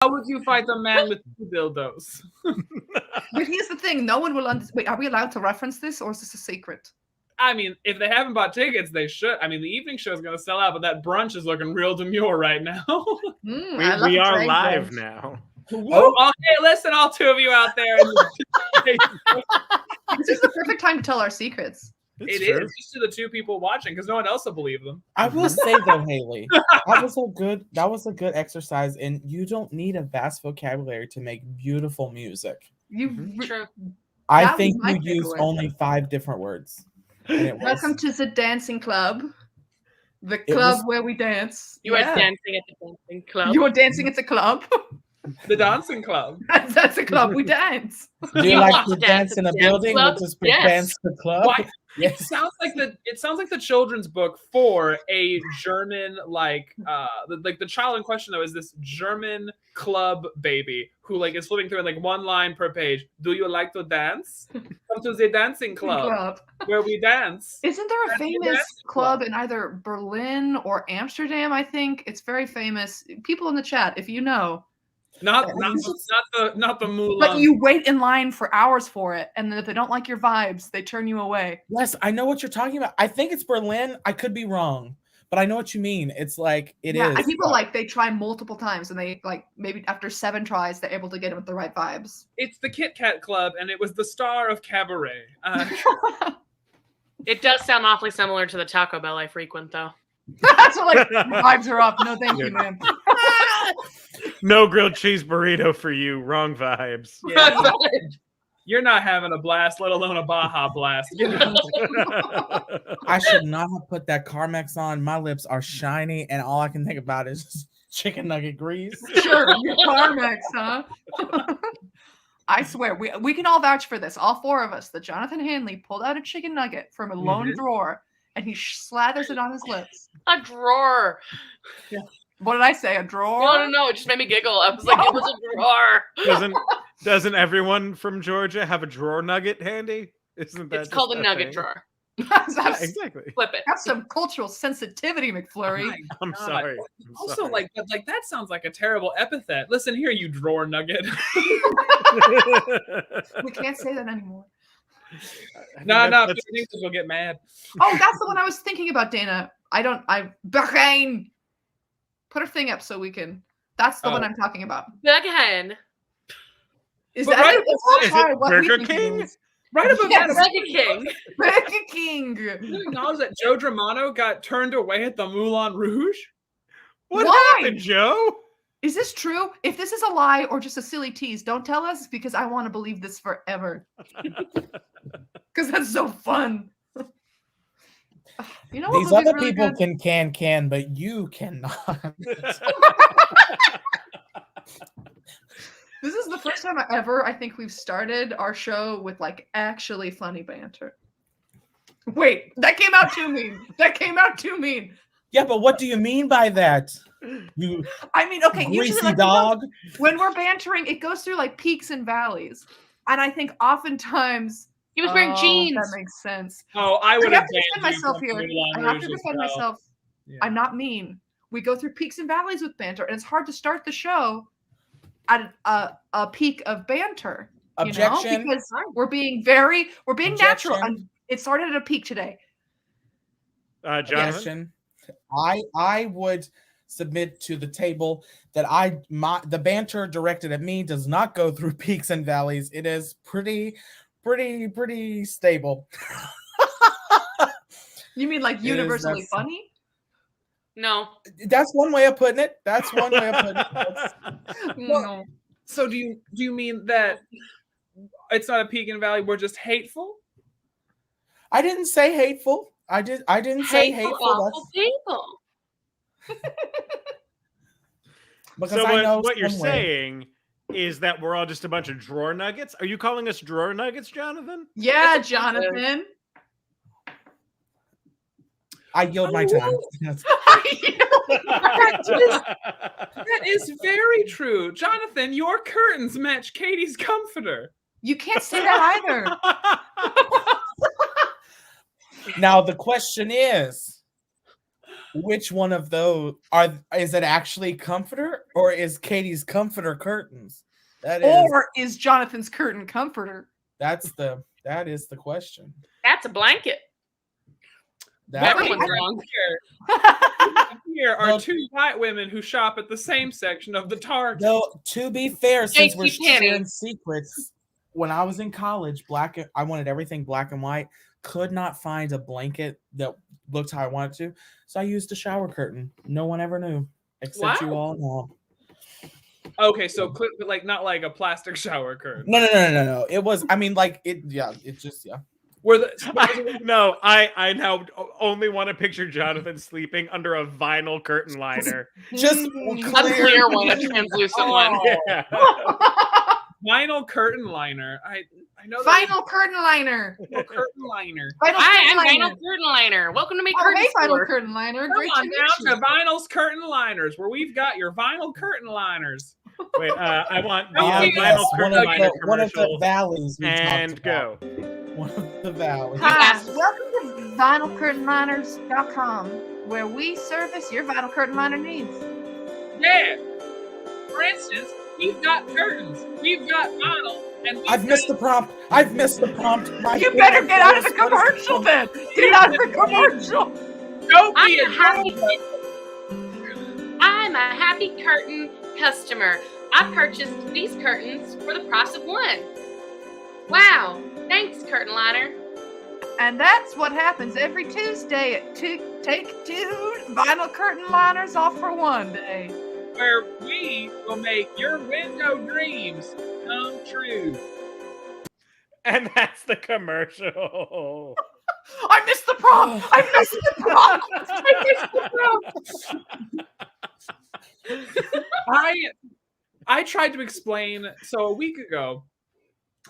How would you fight a man with 2 dildos? But here's the thing: no one will understand. Wait, are we allowed to reference this, or is this a secret? I mean, if they haven't bought tickets, they should. I mean, the evening show is going to sell out, but that brunch is looking real demure right now. We are live now. Okay, listen, all 2 of you out there. This is the perfect time to tell our secrets. It is just to the 2 people watching because no one else will believe them. I will say though, Haley, that was a good exercise, and you don't need a vast vocabulary to make beautiful music. True. I think you used only 5 different words. Welcome to the dancing club. The club where we dance. You are dancing at the dancing club. You are dancing at the club. The dancing club. That's a club. We dance. Do you like to dance in a building or just dance the club? Why? Yes. It sounds like the children's book for a German the child in question though is this German club baby who is flipping through and one line per page. Do you like to dance? Come to the dancing club where we dance. Isn't there a famous club in either Berlin or Amsterdam? I think it's very famous. People in the chat, if you know. Not the Mulan. But you wait in line for hours for it, and then if they don't like your vibes, they turn you away. Yes, I know what you're talking about. I think it's Berlin. I could be wrong, but I know what you mean. It's like it is. And people they try multiple times, and they maybe after 7 tries, they're able to get it with the right vibes. It's the Kit Kat Club, and it was the star of Cabaret. It does sound awfully similar to the Taco Bell I frequent, though. That's what vibes are up. No, thank you, man. No grilled cheese burrito for you. Wrong vibes. Yeah. You're not having a blast, let alone a Baja blast. I should not have put that Carmex on. My lips are shiny, and all I can think about is just chicken nugget grease. Sure, your Carmex, huh? I swear, we can all vouch for this. All 4 of us. That Jonathan Hanley pulled out a chicken nugget from a lone drawer, and he slathers it on his lips. A drawer. Yeah. What did I say? A drawer? No. It just made me giggle. I was like, it was a drawer. Doesn't everyone from Georgia have a drawer nugget handy? Isn't that? It's called a nugget drawer. Yeah, exactly. Flip it. That's some cultural sensitivity, McFlurry. I'm sorry. Also, that sounds like a terrible epithet. Listen here, you drawer nugget. We can't say that anymore. No, we'll get mad. Oh, that's the one I was thinking about, Dana. Bahrain. Put a thing up so we can. That's the one I'm talking about. Bahrain. Is that Burger King? Right above that, Burger King. Burger King. You acknowledge that Joe Dramano got turned away at the Moulin Rouge? What happened, Joe? Is this true? If this is a lie or just a silly tease, don't tell us because I want to believe this forever. Because that's so fun. You know what these other really people can, but you cannot. This is the first time I think we've started our show with actually funny banter. Wait, that came out too mean. Yeah, but what do you mean by that? Usually dog. When we're bantering, it goes through peaks and valleys. And I think oftentimes he was wearing jeans. That makes sense. Oh, I would have to defend myself here. I have to defend myself. Yeah. I'm not mean. We go through peaks and valleys with banter, and it's hard to start the show at a peak of banter. Objection. Because we're being natural. And it started at a peak today. Jonathan? I would submit to the table that the banter directed at me does not go through peaks and valleys. It is pretty stable. You mean universally funny? No. That's one way of putting it. No. So do you mean that it's not a peak and valley, we're just hateful? I didn't say hateful. I didn't say hateful. Awful people. So what you're saying is that we're all just a bunch of drawer nuggets? Are you calling us drawer nuggets, Jonathan? Yeah, Jonathan. I yield my time. That is very true. Jonathan, your curtains match Katie's comforter. You can't say that either. Now the question is, which one of those is it actually comforter or is Katie's comforter curtains? Or is Jonathan's curtain comforter? That is the question. That's a blanket. Everyone's wrong. Here are two white women who shop at the same section of the Target. No, to be fair, since we're sharing secrets, when I was in college, I wanted everything black and white. Could not find a blanket that looked how I wanted to, so I used a shower curtain. No one ever knew, except you all know. Okay, so like not like a plastic shower curtain. No. It was. I mean, like it. Yeah, it just No, I now only want to picture Jonathan sleeping under a vinyl curtain liner. Just a clear one, a translucent one. Yeah. Vinyl curtain liner. I know. Vinyl curtain liner. Curtain liner. Hi, I'm Vinyl curtain liner. Welcome to my curtain store. Vinyl curtain liner. Come on down to Vinyl's curtain liners, where we've got your vinyl curtain liners. Wait, I want the vinyl curtain liner commercial. One of the valleys. And go. One of the valleys. Hi, welcome to vinylcurtainliners.com, where we service your vinyl curtain liner needs. Yeah. For instance, we've got curtains, we've got vinyl, and I've missed the prompt. You better get out of the commercial then. Get out of the commercial. Don't I'm be a happy curtain customer. I purchased these curtains for the price of one. Wow. Thanks, curtain liner. And that's what happens every Tuesday at Take Two Vinyl Curtain Liners off for one day. Where we will make your window dreams come true. And that's the commercial. I missed the prompt. I tried to explain. So a week ago,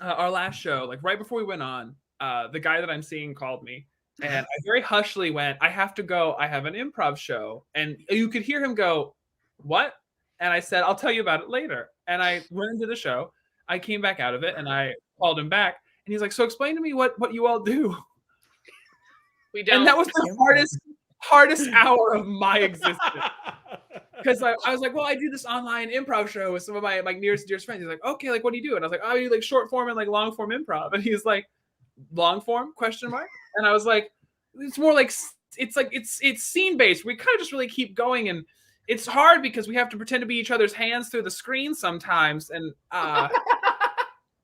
our last show, like right before we went on, the guy that I'm seeing called me, and I very hushly went, "I have to go. I have an improv show." And you could hear him go, "What?" And I said, "I'll tell you about it later." And I went into the show. I came back out of it, and I called him back, and he's like, "So explain to me what you all do." We don't. And that was the hardest hour of my existence. Because I was like, well, I do this online improv show with some of my nearest dearest friends. He's like, okay, like what do you do? And I was like, oh, I do like short form and like long form improv. And he's like, long form ? And I was like, it's more like it's scene based. We kind of just really keep going, and it's hard because we have to pretend to be each other's hands through the screen sometimes. And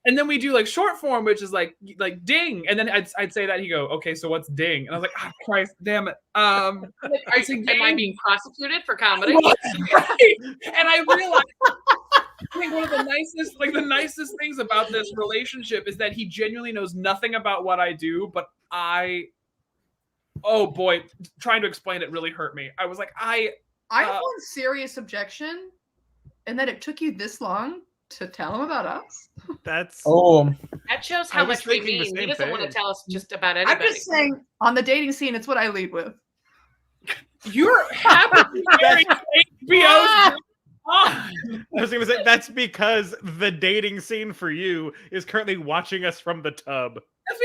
and then we do like short form, which is like ding. And then I'd say that, he'd go, okay, so what's ding? And I was like, oh, Christ, damn it. Am I being prosecuted for comedy? Right. And I realized, I think one of the nicest things about this relationship is that he genuinely knows nothing about what I do, but oh boy, trying to explain it really hurt me. I was like, I have one serious objection, and that it took you this long to tell him about us. That shows how much we mean. He doesn't want to tell us just about anybody. I'm just saying, on the dating scene, it's what I lead with. You're happy HBO's I was going to say, that's because the dating scene for you is currently watching us from the tub. That's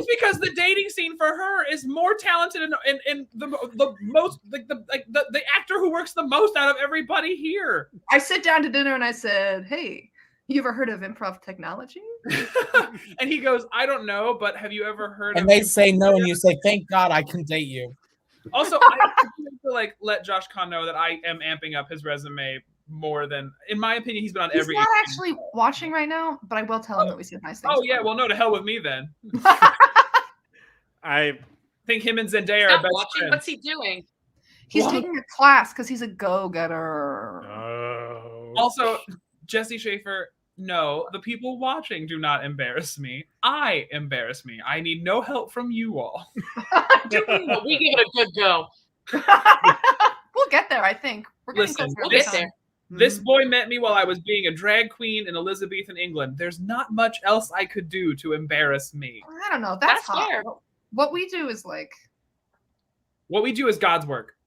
because the dating scene for her is more talented and the most the actor who works the most out of everybody here. I sit down to dinner and I said, "Hey, you ever heard of improv technology?" And he goes, "I don't know, but have you ever heard?" And they say no, and you say, "Thank God I can date you." Also, I have to like let Josh Kahn know that I am amping up his resume more than, in my opinion, he's been on every. He's not actually watching right now, but I will tell him that we said nice things. Oh yeah, well, no, to hell with me then. I think him and Zendaya are best friends. What's he doing? He's taking a class because he's a go-getter. Oh. Also, Jesse Schaefer, no, the people watching do not embarrass me. I embarrass me. I need no help from you all. We give it a good go. We'll get there, I think. We'll get there. This boy met me while I was being a drag queen in Elizabethan England. There's not much else I could do to embarrass me. I don't know. That's fair. What we do is like... What we do is God's work.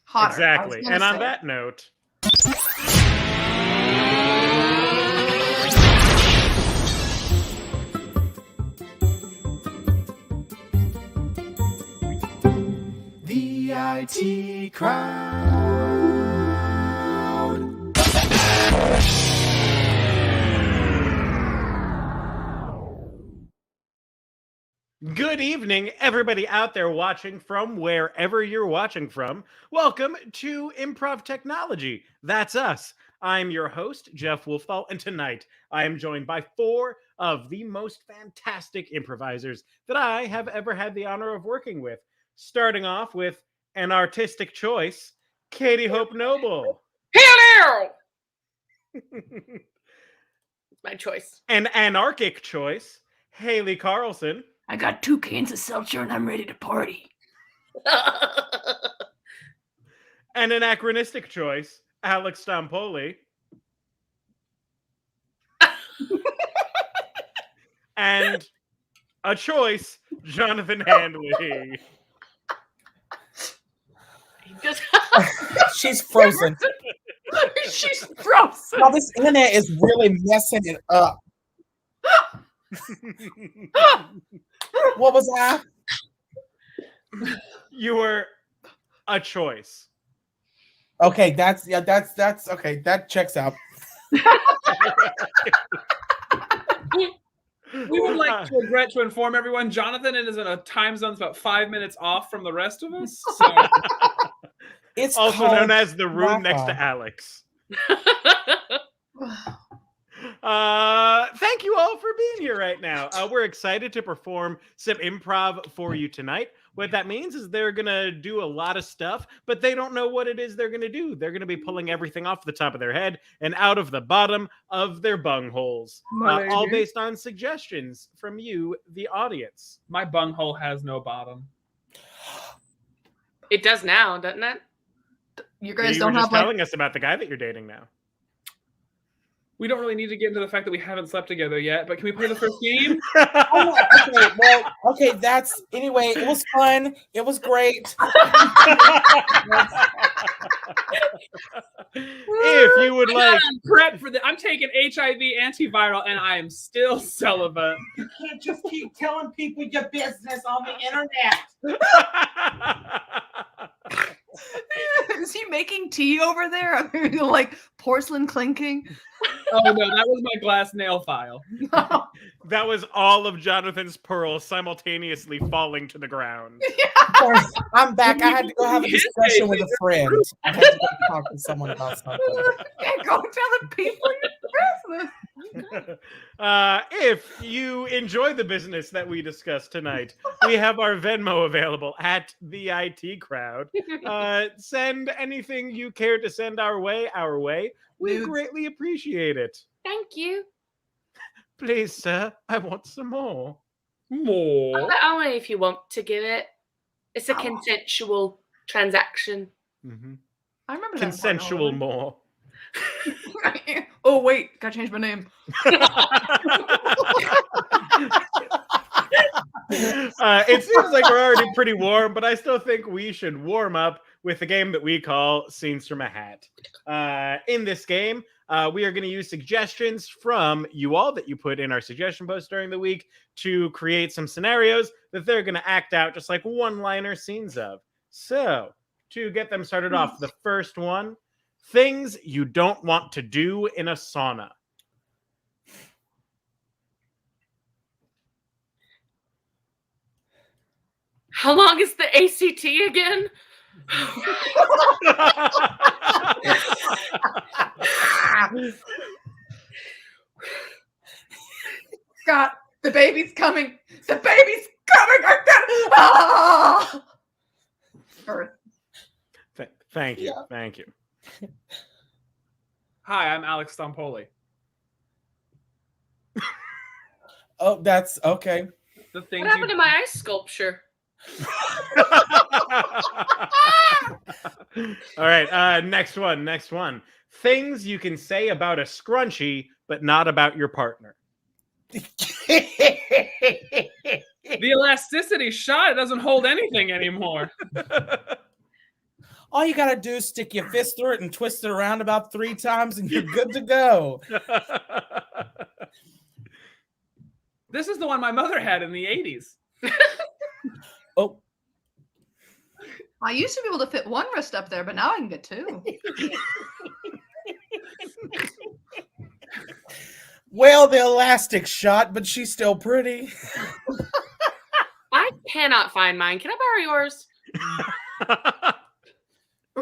Hotter. Exactly. And on that note... IT crowd. Good evening, everybody out there watching from wherever you're watching from. Welcome to Improv Technology. That's us. I'm your host, Jeff Wolfthal, and tonight I am joined by four of the most fantastic improvisers that I have ever had the honor of working with. Starting off with an artistic choice, Katie Hope Noble. Hello! My choice. An anarchic choice, Haley Carlson. I got 2 cans of seltzer and I'm ready to party. And an anachronistic choice, Alex Stampoli. And a choice, Jonathan Handley. She's frozen. She's frozen. Now this internet is really messing it up. What was that? You were a choice. Okay, that's okay. That checks out. We would like to regret to inform everyone, Jonathan is in a time zone that's about 5 minutes off from the rest of us. So. It's also known as the room next to Alex. Thank you all for being here right now. We're excited to perform some improv for you tonight. What that means is they're going to do a lot of stuff, but they don't know what it is they're going to do. They're going to be pulling everything off the top of their head and out of the bottom of their bungholes, all based on suggestions from you, the audience. My bunghole has no bottom. It does now, doesn't it? You guys you don't were just have telling us about the guy that you're dating now. We don't really need to get into the fact that we haven't slept together yet, but can we play the first game? Okay, that's anyway, it was fun. It was great. If you would like prep for I'm taking HIV antiviral and I am still celibate. You can't just keep telling people your business on the internet. Is he making tea over there? Like porcelain clinking? Oh no, that was my glass nail file. That was all of Jonathan's pearls simultaneously falling to the ground. Yeah. I'm back. I had to go have a discussion with a friend. I had to go talk to someone about something. Go tell the people your business. If you enjoy the business that we discussed tonight, we have our Venmo available at the IT crowd. Send anything you care to send our way. We greatly appreciate it. Thank you. Please, sir, I want some more. More? Only if you want to give it. It's a consensual transaction. Mm-hmm. I remember consensual more. Oh wait, gotta change my name. It seems like we're already pretty warm, but I still think we should warm up with a game that we call Scenes from a Hat. In this game, we are going to use suggestions from you all that you put in our suggestion post during the week to create some scenarios that they're going to act out just like one-liner scenes of. So, to get them started off, the first one, things you don't want to do in a sauna. How long is the ACT again? God, the baby's coming. The baby's coming. Ah! Earth. Thank you. Thank you. Hi, I'm Alex Stampoli. Oh, that's okay. The things What happened to my ice sculpture? All right, next one. Things you can say about a scrunchie, but not about your partner. The elasticity shot, it doesn't hold anything anymore. All you gotta do is stick your fist through it and twist it around about 3 times and you're good to go. This is the one my mother had in the 80s. Oh. I used to be able to fit one wrist up there, but now I can get two. Well, the elastic shot, but she's still pretty. I cannot find mine. Can I borrow yours?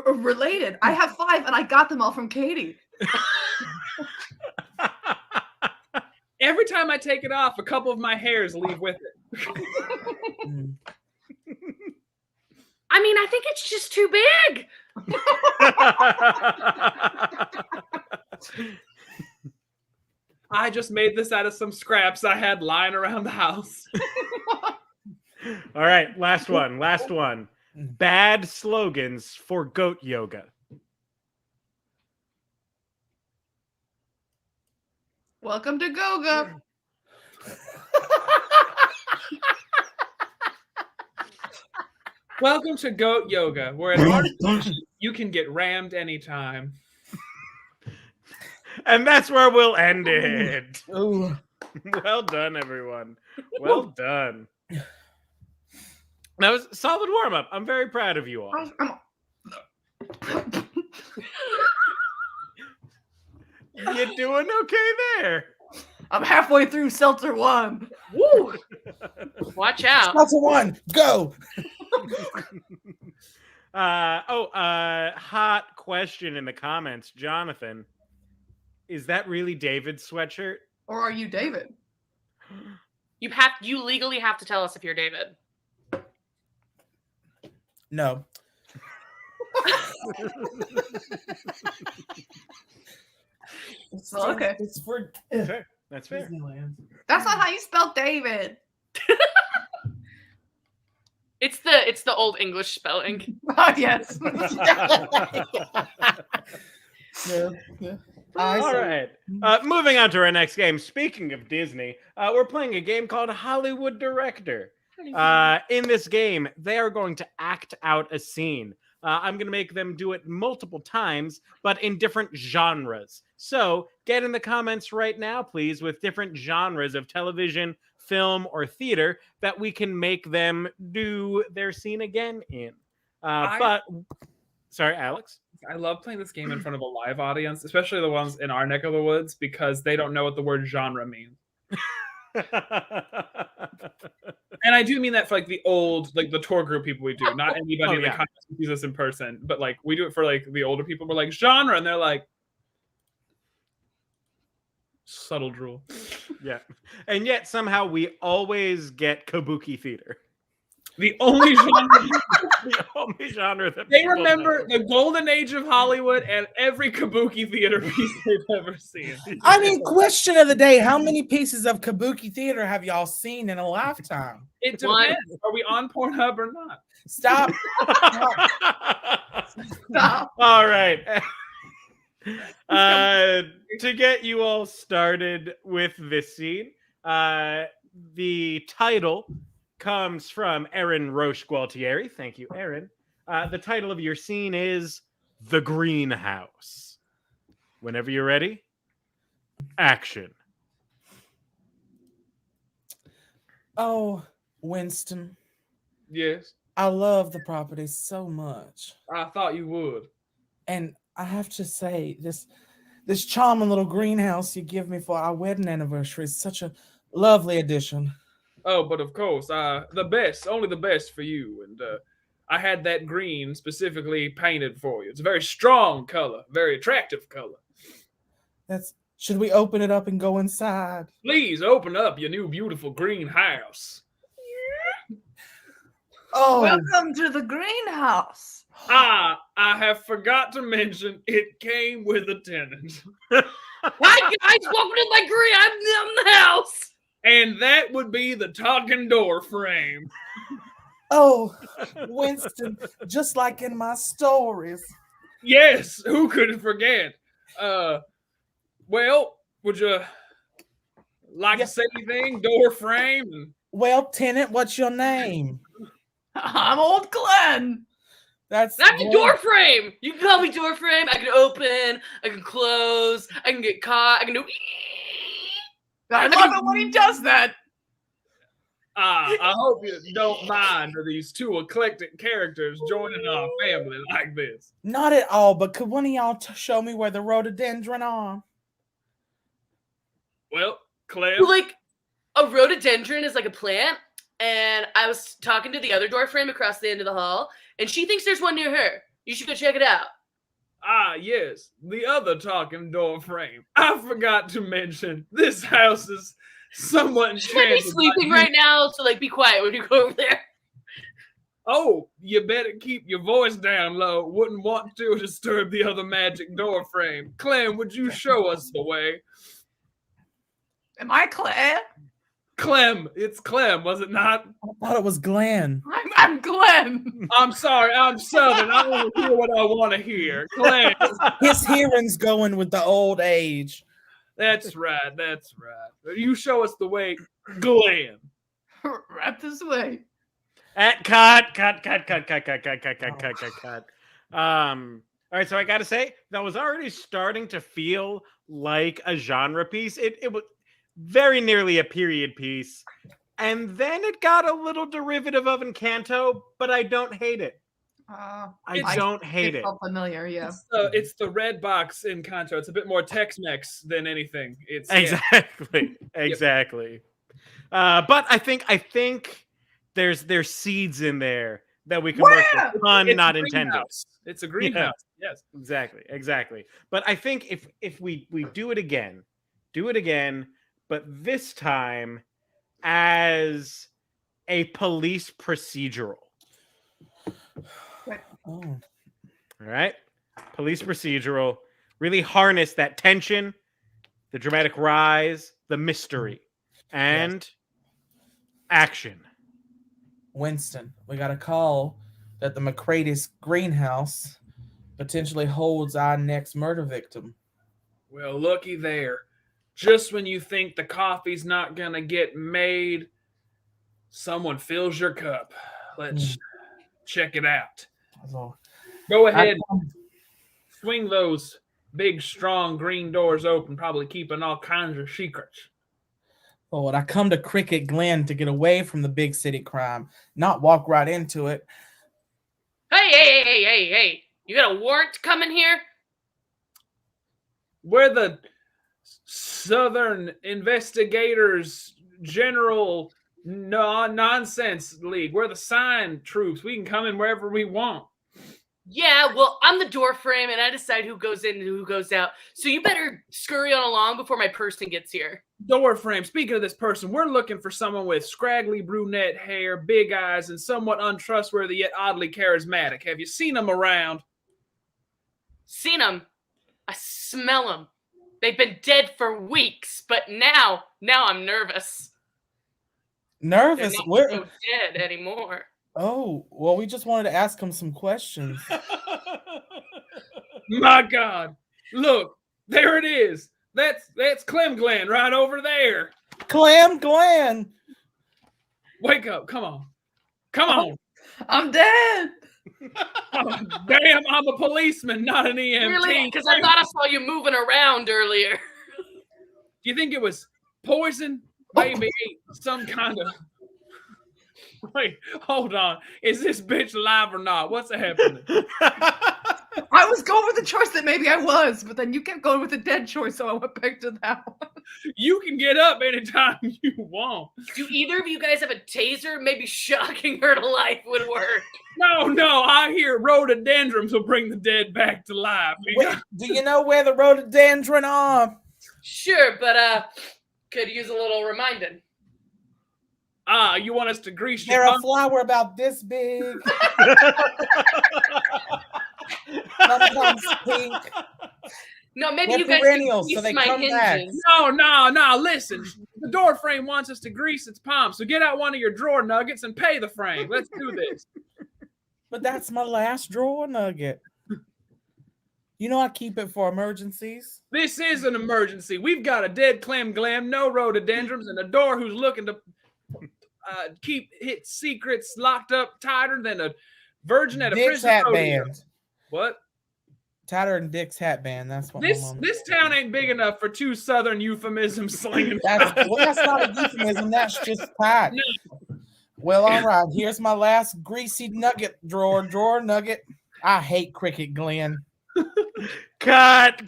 Related. I have 5, and I got them all from Katie. Every time I take it off, a couple of my hairs leave with it. I mean, I think it's just too big. I just made this out of some scraps I had lying around the house. All right, last one. Bad slogans for goat yoga. Welcome to Goga. Welcome to Goat Yoga, where in order you can get rammed anytime. And that's where we'll end it. Ooh. Well done, everyone. Well done. That was a solid warm-up. I'm very proud of you all. You doing okay there? I'm halfway through Seltzer 1. Woo! Watch out. That's a 1. Go. Hot question in the comments, Jonathan. Is that really David's sweatshirt? Or are you David? You legally have to tell us if you're David. No. Okay. It's for Fair. That's fair. Disneyland. That's not how you spell David. It's the old English spelling. Oh, yes. Yeah. All right. Moving on to our next game. Speaking of Disney, we're playing a game called Hollywood Director. In this game, they are going to act out a scene. I'm going to make them do it multiple times, but in different genres. So get in the comments right now, please, with different genres of television, film, or theater that we can make them do their scene again in. Sorry, Alex. I love playing this game in front of a live audience, especially the ones in our neck of the woods, because they don't know what the word genre means. And I do mean that for like the old, like the tour group people we do, not anybody that kind of sees us in person, but like we do it for like the older people. We're like genre, and they're like subtle drool. Yeah, and yet somehow we always get kabuki theater. The only genre, The only genre that they people remember know. the golden age of Hollywood and every kabuki theater piece they've ever seen. I mean, question of the day: how many pieces of kabuki theater have y'all seen in a lifetime? It One. depends. Are we on Pornhub or not? Stop. Stop. All right. To get you all started with this scene, the title comes from Erin Roche Gualtieri. Thank you, Erin. The title of your scene is The Greenhouse. Whenever you're ready, action. Oh, Winston, Yes. I love the property so much. I thought you would. And I have to say, this charming little greenhouse you give me for our wedding anniversary is such a lovely addition. Oh, but of course, the best, only the best for you. And I had that green specifically painted for you. It's a very strong color, very attractive color. Should we open it up and go inside? Please open up your new beautiful greenhouse. Oh, Welcome to the greenhouse. I have forgot to mention it came with a tenant. Hi guys, welcome to my green. I'm in the house. And that would be the talking door frame. oh, Winston, just like in my stories. Yes, who could forget? Well, would you like to say anything? Door frame? Well, tenant, what's your name? I'm old Glenn. I'm the door frame. You can call me door frame. I can open. I can close. I can get caught. I can do. I love it when he does that. I hope you don't mind these two eclectic characters joining our family like this. Not at all, but could one of y'all show me where the rhododendron are? Well, Clem. Like, a rhododendron is like a plant, and I was talking to the other door frame across the end of the hall, and she thinks there's one near her. You should go check it out. Ah, yes, the other talking door frame. I forgot to mention, this house is somewhat She might be enchanted. sleeping right now, so like be quiet when you go over there. Oh, you better keep your voice down low. Wouldn't want to disturb the other magic door frame. Clem, would you show us the way? Am I Claire? Clem, it's Clem, was it not? I thought it was Glenn. I'm Glenn. I'm sorry, I'm Southern. I want to hear what I want to hear. Clem. His hearing's going with the old age. That's right, that's right. You show us the way, Glenn. Right this way. Cut. All right, so I gotta say, that was already starting to feel like a genre piece. It was very nearly a period piece. And then it got a little derivative of Encanto, but I don't hate it. I don't hate it. Familiar, yeah. It's the red box in Encanto. It's a bit more Tex-Mex than anything. It's Exactly. But I think there's seeds in there that we can work with. Pun not intended. It's a greenhouse. Yes. Exactly. But I think if we do it again, but this time as a police procedural. Oh. All right. Police procedural. Really harness that tension, the dramatic rise, the mystery, and action. Winston, we got a call that the McCrady's greenhouse potentially holds our next murder victim. Well, looky there. Just when you think the coffee's not gonna get made, someone fills your cup. Let's check it out. So, Go ahead. Swing those big, strong green doors open, probably keeping all kinds of secrets. I come to Cricket Glen to get away from the big city crime, not walk right into it. Hey. You got a warrant coming here? We're the Southern Investigators General Nonsense League. We're the sign troops. We can come in wherever we want. Yeah, well, I'm the door frame, and I decide who goes in and who goes out. So you better scurry on along before my person gets here. Door frame, speaking of this person, we're looking for someone with scraggly brunette hair, big eyes, and somewhat untrustworthy yet oddly charismatic. Have you seen them around? Seen them. I smell them. They've been dead for weeks, but now I'm nervous. Nervous? They're not so dead anymore. Oh, well, we just wanted to ask him some questions. My God. Look, there it is. That's Clem Glen right over there. Clem Glen. Wake up. Come on. I'm dead. Oh, damn, I'm a policeman, not an EMT. Really? Because I thought I saw you moving around earlier. Do you think it was poison? Maybe some kind of... Wait, hold on. Is this bitch alive or not? What's happening? I was going with the choice that maybe I was, but then you kept going with the dead choice, so I went back to that one. You can get up anytime you want. Do either of you guys have a taser? Maybe shocking her to life would work. No, I hear rhododendrons will bring the dead back to life. Wait, do you know where the rhododendron are? Sure, but could use a little reminding. You want us to grease your They're a pump? flower about this big. Sometimes pink. No, maybe They're you guys perennials, can so grease they my come back. hinges. No, listen. The door frame wants us to grease its palm, so get out one of your drawer nuggets and pay the frame. Let's do this. But that's my last drawer nugget. You know I keep it for emergencies. This is an emergency. We've got a dead Clem Glam, no rhododendrons, and a door who's looking to keep his secrets locked up tighter than a virgin at a Dick's prison hat rodeo. band. What? Tighter than Dick's hat band. That's what This town ain't big enough for two Southern euphemisms slinging. That's not a euphemism. That's just tight. Well, all right. Here's my last greasy nugget drawer nugget. I hate Cricket Glenn. Cut.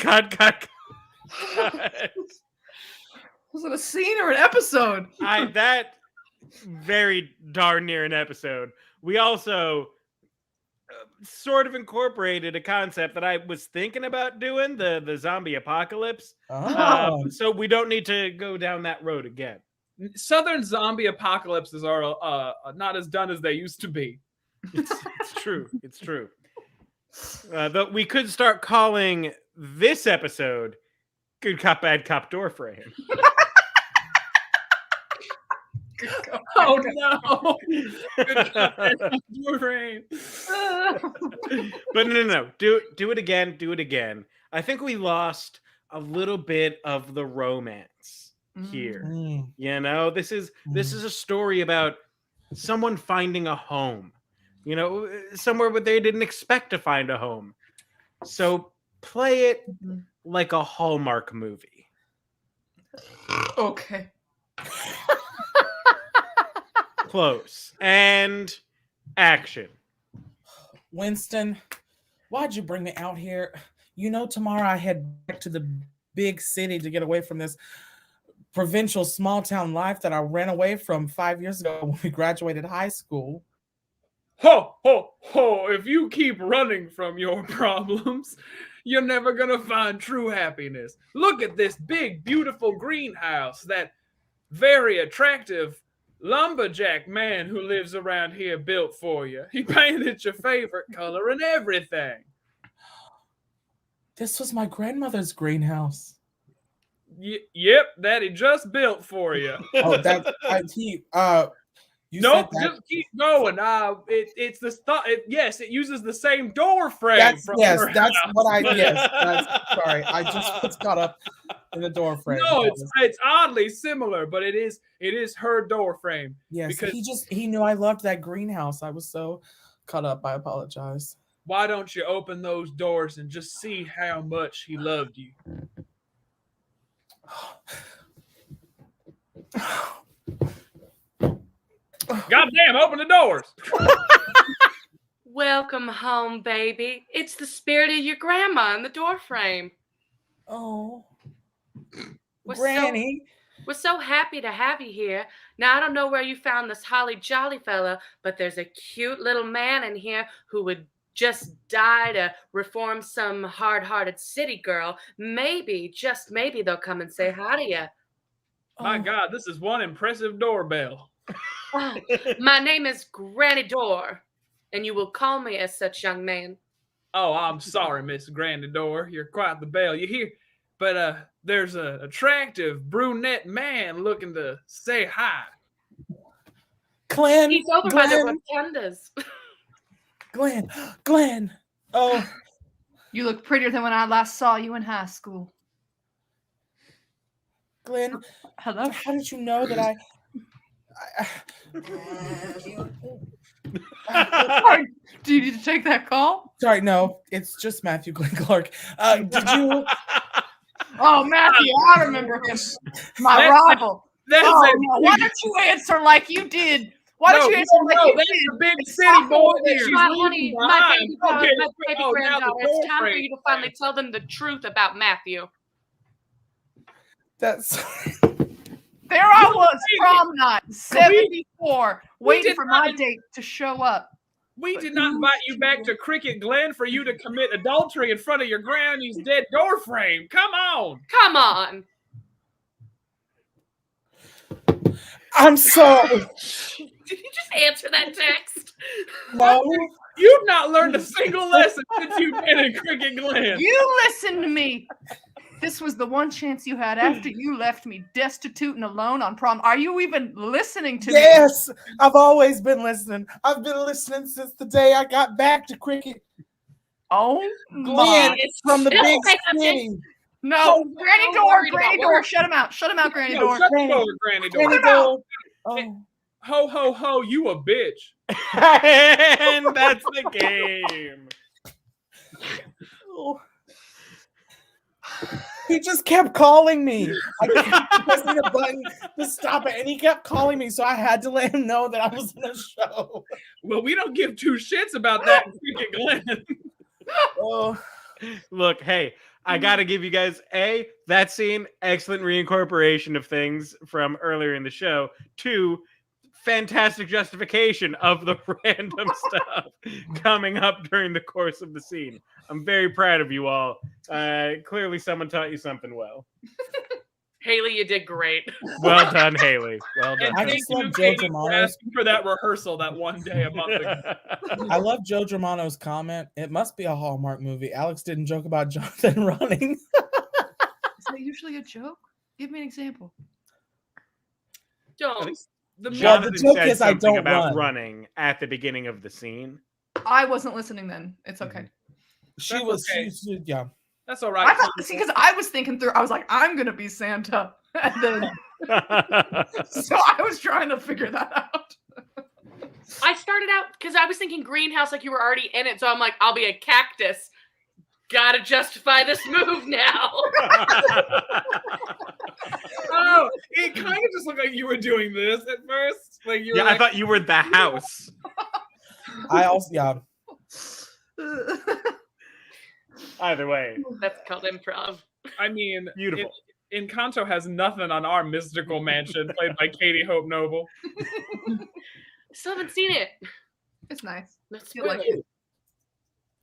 Was it a scene or an episode? That very darn near an episode. We also sort of incorporated a concept that I was thinking about doing, the zombie apocalypse. So we don't need to go down that road again. Southern zombie apocalypses are not as done as they used to be. It's true. It's true. Though we could start calling this episode "Good Cop, Bad Cop" door frame. Oh no! Good cop, bad cop, door frame. But no. Do it again. Do it again. I think we lost a little bit of the romance here. You know, this is a story about someone finding a home. You know, somewhere where they didn't expect to find a home. So play it like a Hallmark movie. Okay. Close. And action. Winston, why'd you bring me out here? You know, tomorrow I head back to the big city to get away from this provincial small town life that I ran away from 5 years ago when we graduated high school. Ho, ho, ho. If you keep running from your problems, you're never going to find true happiness. Look at this big, beautiful greenhouse that very attractive lumberjack man who lives around here built for you. He painted your favorite color and everything. This was my grandmother's greenhouse. Yep, that he just built for you. Oh, that's you nope, said that. just keep going. It's the stuff. Yes, it uses the same door frame. That's from her that's house. what I sorry. I just was caught up in the door frame. No, it's oddly similar, but it is her door frame. Yes, because he knew I loved that greenhouse. I was so caught up. I apologize. Why don't you open those doors and just see how much he loved you? Goddamn, open the doors. Welcome home, baby. It's the spirit of your grandma in the door frame. Oh, We're Granny. We're so happy to have you here. Now, I don't know where you found this holly jolly fella, but there's a cute little man in here who would just die to reform some hard-hearted city girl. Maybe, just maybe, they'll come and say hi to you. My God, this is one impressive doorbell. Oh, my name is Granny Door, and you will call me as such, young man. Oh, I'm sorry, Miss Granny Door. You're quite the belle you hear. But there's an attractive brunette man looking to say hi. Glenn. He's over by the rotundas. Glenn. Oh, You look prettier than when I last saw you in high school. Glenn. Hello. How did you know that I Do you need to take that call? Sorry, no, it's just Matthew Glenn Clark. Did you? Oh, Matthew, I remember him. My rival. That's Why don't you answer like you did? Why don't you answer like you that's did? the big city boy that she's My leaving honey, my behind. baby Now granddaughter, the it's time for doorframe. you to finally tell them the truth about Matthew. That's There I was, prom night, 74, waiting did for my not- date to show up. We did not invite you back to Cricket Glen for you to commit adultery in front of your granny's dead door frame. Come on. Come on. I'm sorry. Did you just answer that text? No, You've not learned a single lesson since you've been in Cricket Glen. You listen to me. This was the one chance you had after you left me destitute and alone on prom. Are you even listening to me? yes, I've always been listening. I've been listening since the day I got back to cricket. Oh, Glenn my. is from the Still big like I'm city. No, Granny I'm Door, worried Granny about Door, work. shut him out. Shut him out, Granny No, Door. shut the door, Granny Door. Granny Door. Oh. Ho, ho, ho, you a bitch. And that's the game. Oh. He just kept calling me. I kept pressing the button to stop it, and he kept calling me, so I had to let him know that I was in a show. Well, we don't give two shits about that, freaking Glenn. Oh, Look, hey, I gotta give you guys that scene, excellent reincorporation of things from earlier in the show. 2, fantastic justification of the random stuff coming up during the course of the scene. I'm very proud of you all. Clearly, someone taught you something well. Haley, you did great. Well done, Haley. Well done. And I thank just you, love Joe Katie, for Germano's. asking for that rehearsal that one day a month ago. I love Joe Germano's comment. It must be a Hallmark movie. Alex didn't joke about Jonathan running. Is that usually a joke? Give me an example. Don't. Jonathan the joke said is I something don't about run. running at the beginning of the scene. I wasn't listening then. It's okay. She was, yeah. That's all right. I thought, see, because I was thinking through, I was like, I'm gonna be Santa, and then so I was trying to figure that out. I started out because I was thinking greenhouse, like you were already in it. So I'm like, I'll be a cactus. Gotta justify this move now. Oh, it kind of just looked like you were doing this at first. Like you were I thought you were the house. I also, yeah. Either way, That's called improv. I mean, beautiful. Encanto has nothing on our mystical mansion, played by Katie Hope Noble. Still haven't seen it. It's nice. No Feel like spoilers.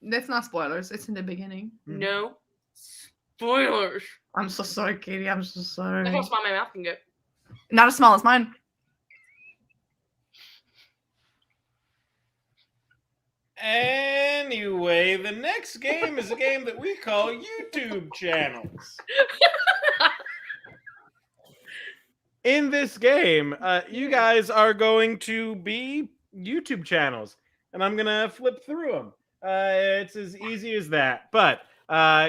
That's not spoilers. It's in the beginning. No spoilers. I'm so sorry, Katie. I'm so sorry. That's how small my mouth can get. Not as small as mine. Anyway, the next game is a game that we call YouTube channels. In this game, you guys are going to be YouTube channels, and I'm going to flip through them. It's as easy as that. But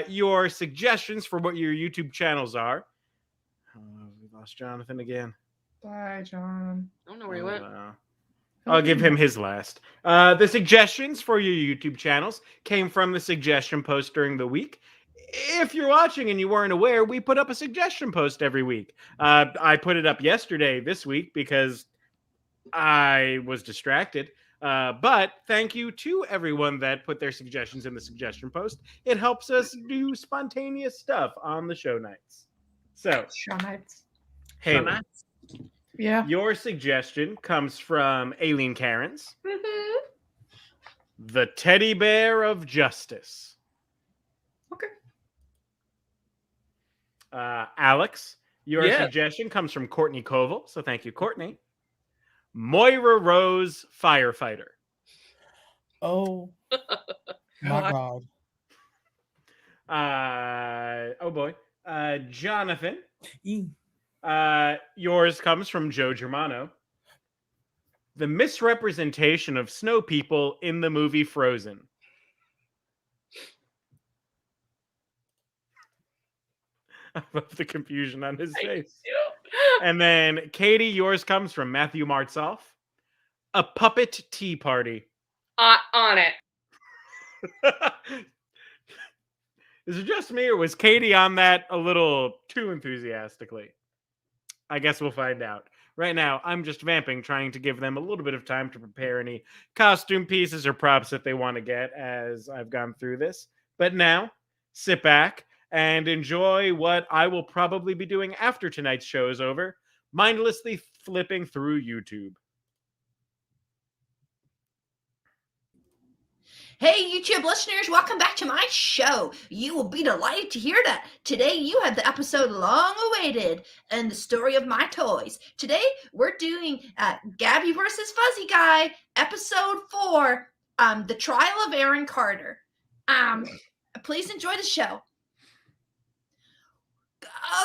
your suggestions for what your YouTube channels are. Oh, we lost Jonathan again. Bye, John. I don't know where he went. I'll give him his last. The suggestions for your YouTube channels came from the suggestion post during the week. If you're watching and you weren't aware, we put up a suggestion post every week. I put it up yesterday this week because I was distracted. But thank you to everyone that put their suggestions in the suggestion post. It helps us do spontaneous stuff on the show nights. So, Show nights. Haley, Yeah. your suggestion comes from Aileen Cairns. The Teddy Bear of Justice. Okay. Alex, your suggestion comes from Courtney Koval. So thank you, Courtney. Moira Rose, Firefighter. Oh, my God. Oh, boy. Jonathan, E. yours comes from Joe Germano. The misrepresentation of snow people in the movie Frozen. I love the confusion on his face. And then, Katie, yours comes from Matthew Martzoff. A puppet tea party. On it. Is it just me, or was Katie on that a little too enthusiastically? I guess we'll find out. Right now, I'm just vamping, trying to give them a little bit of time to prepare any costume pieces or props that they want to get as I've gone through this. But now, sit back and enjoy what I will probably be doing after tonight's show is over, mindlessly flipping through YouTube. Hey, YouTube listeners, welcome back to my show. You will be delighted to hear that today you have the episode long awaited and the story of my toys. Today, we're doing Gabby versus Fuzzy Guy, episode 4, The Trial of Aaron Carter. Please enjoy the show.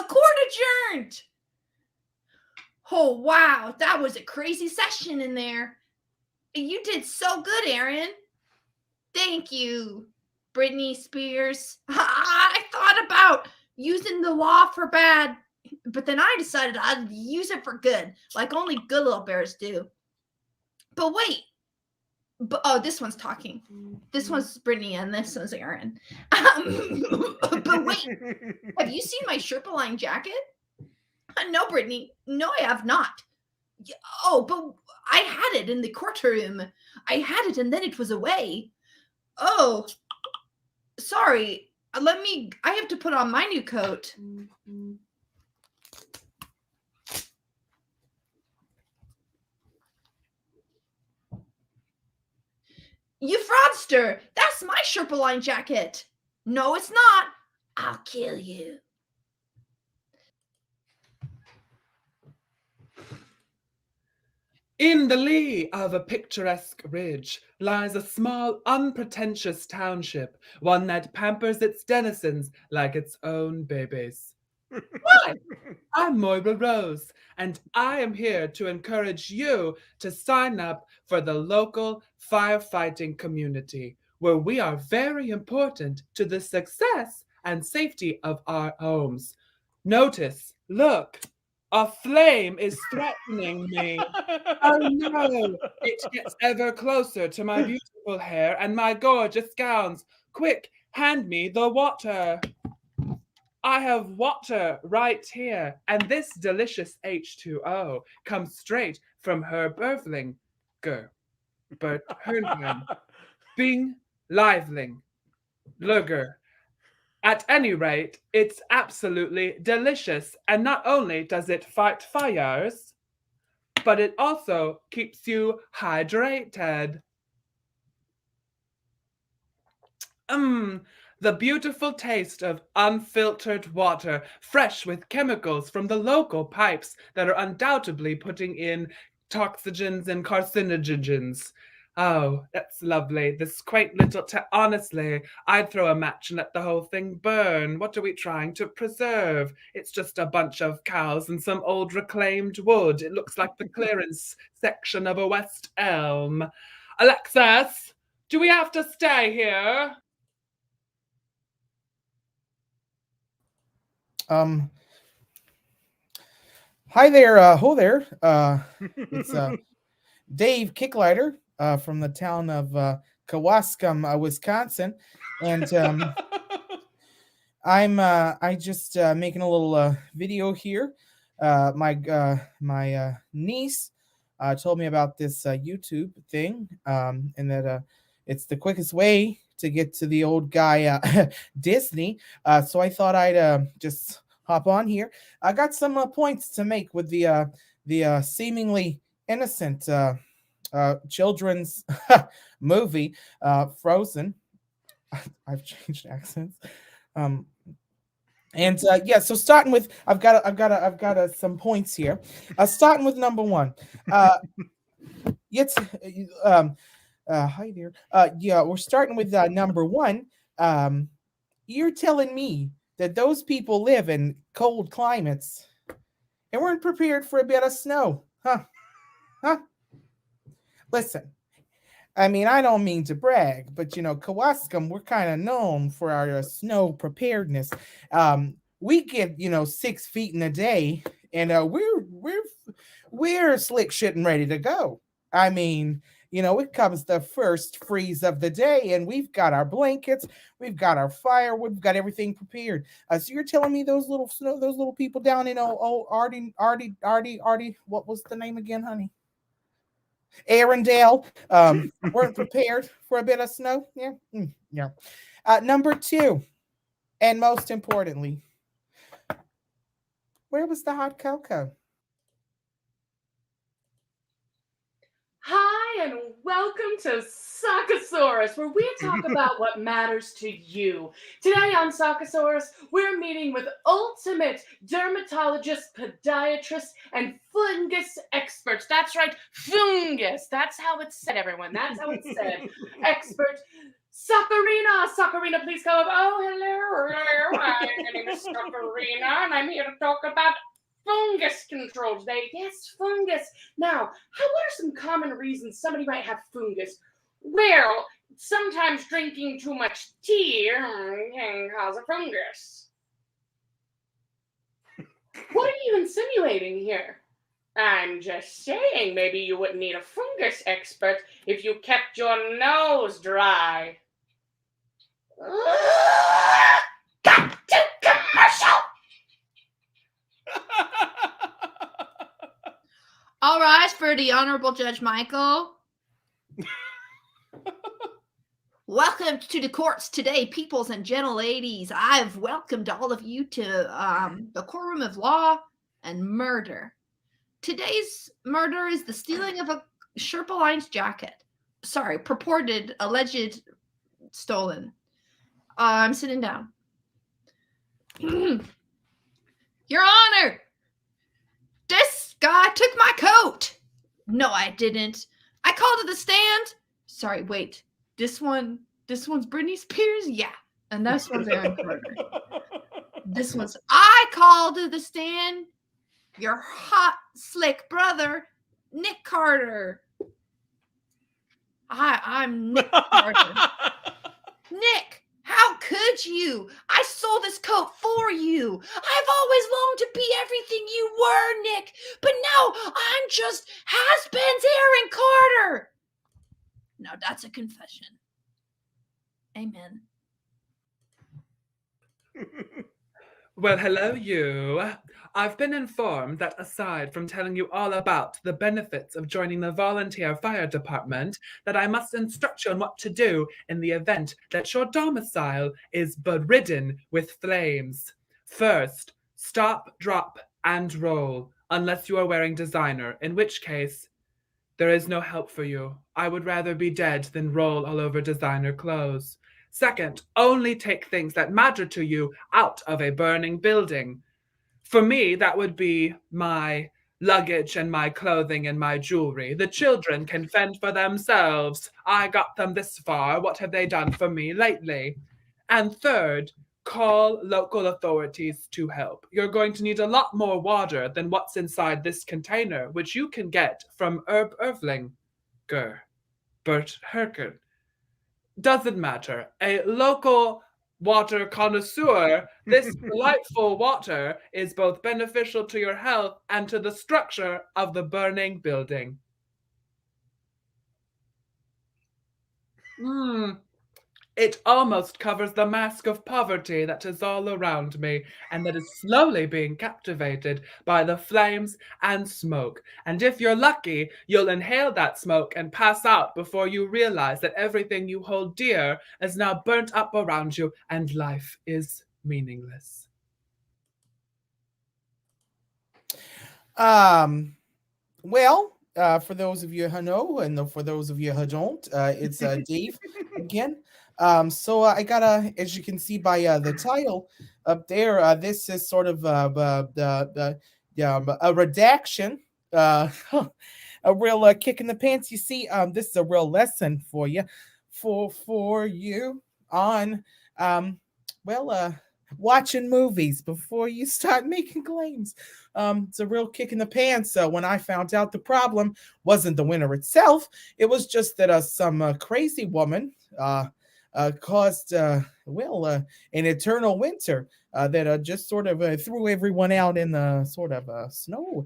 Court adjourned. Oh, wow, that was a crazy session in there. You did so good, Aaron. Thank you, Britney Spears. I thought about using the law for bad, but then I decided I'd use it for good, like only good little bears do. But wait, But this one's talking. This one's Brittany and this one's Aaron. But wait, have you seen my Sherpa line jacket? No, Brittany. No, I have not. Oh, but I had it in the courtroom. I had it and then it was away. Oh, sorry. I have to put on my new coat. You fraudster! That's my Sherpa line jacket. No, it's not. I'll kill you. In the lee of a picturesque ridge lies a small, unpretentious township, one that pampers its denizens like its own babies. Hi, I'm Moira Rose, and I am here to encourage you to sign up for the local firefighting community, where we are very important to the success and safety of our homes. Notice, look, a flame is threatening me. Oh no, it gets ever closer to my beautiful hair and my gorgeous gowns. Quick, hand me the water. I have water right here, and this delicious H2O comes straight from her Bervlinger. Bert Hernheim. Bing Liveling. Lurger. At any rate, it's absolutely delicious, and not only does it fight fires, but it also keeps you hydrated. The beautiful taste of unfiltered water, fresh with chemicals from the local pipes that are undoubtedly putting in toxogens and carcinogens. Oh, that's lovely. This quaint little honestly, I'd throw a match and let the whole thing burn. What are we trying to preserve? It's just a bunch of cows and some old reclaimed wood. It looks like the clearance section of a West Elm. Alexis, do we have to stay here? Hi there, ho there. It's Dave Kicklighter from the town of Kewaskum, Wisconsin, and I just making a little video here. My niece told me about this YouTube thing, and that it's the quickest way to get to the old guy Disney. So I thought I'd just hop on here. I got some points to make with the seemingly innocent children's movie Frozen. I've changed accents. And yeah, so starting with, I've got some points here. Starting with number one. Hi there. Yeah, we're starting with number one. You're telling me that those people live in cold climates and weren't prepared for a bit of snow, huh? Listen, I mean, I don't mean to brag, but Kewaskum, we're kind of known for our snow preparedness. We get 6 feet in a day, and we're slick shit and ready to go. I mean, it comes the first freeze of the day, and we've got our blankets, we've got our firewood, we've got everything prepared. So you're telling me those little people down in Artie, what was the name again, honey? Arendelle weren't prepared for a bit of snow. Yeah. Number two, and most importantly, where was the hot cocoa? Hi, and welcome to Sockosaurus, where we talk about what matters to you. Today on Sockosaurus, we're meeting with ultimate dermatologist, podiatrist, and fungus experts. That's right, fungus. That's how it's said, everyone. That's how it's said. Expert Sakarina. Sakarina, please come up. Oh, hello. My name is Sakarina, and I'm here to talk about fungus control today. Yes, fungus. Now, what are some common reasons somebody might have fungus? Well, sometimes drinking too much tea can cause a fungus. What are you insinuating here? I'm just saying, maybe you wouldn't need a fungus expert if you kept your nose dry. Got to commercial! All rise for the Honorable Judge Michael. Welcome to the courts today, peoples and gentle ladies. I've welcomed all of you to the courtroom of law and murder. Today's murder is the stealing of a Sherpa Lines jacket. Sorry, purported, alleged, stolen. I'm sitting down. Your Honor, this guy took my coat. No, I didn't. I called to the stand. Sorry, wait. This one's Britney Spears? Yeah. And this one's Aaron Carter. This one's I called to the stand. Your hot, slick brother, Nick Carter. I'm Nick Carter. Nick, how could you? I sold this coat for you. I've always longed to be everything you were, Nick. But now I'm just has-beens Aaron Carter. Now that's a confession. Amen. Well, hello, you. I've been informed that aside from telling you all about the benefits of joining the volunteer fire department, that I must instruct you on what to do in the event that your domicile is bedridden with flames. First, stop, drop, and roll, unless you are wearing designer, in which case, there is no help for you. I would rather be dead than roll all over designer clothes. Second, only take things that matter to you out of a burning building. For me, that would be my luggage and my clothing and my jewelry. The children can fend for themselves. I got them this far. What have they done for me lately? And third, call local authorities to help. You're going to need a lot more water than what's inside this container, which you can get from Herb Ervlinger, Bert Herken. Doesn't matter. A local water connoisseur, this delightful water is both beneficial to your health and to the structure of the burning building. It almost covers the mask of poverty that is all around me and that is slowly being captivated by the flames and smoke. And if you're lucky, you'll inhale that smoke and pass out before you realize that everything you hold dear is now burnt up around you and life is meaningless. Well, for those of you who know, and for those of you who don't, it's Dave again. So I gotta, as you can see by the title up there, this is sort of a redaction, a real kick in the pants. You see, this is a real lesson for you, for you on, watching movies before you start making claims. It's a real kick in the pants. When I found out the problem wasn't the winter itself, it was just that some crazy woman caused an eternal winter that just sort of threw everyone out in the sort of snow.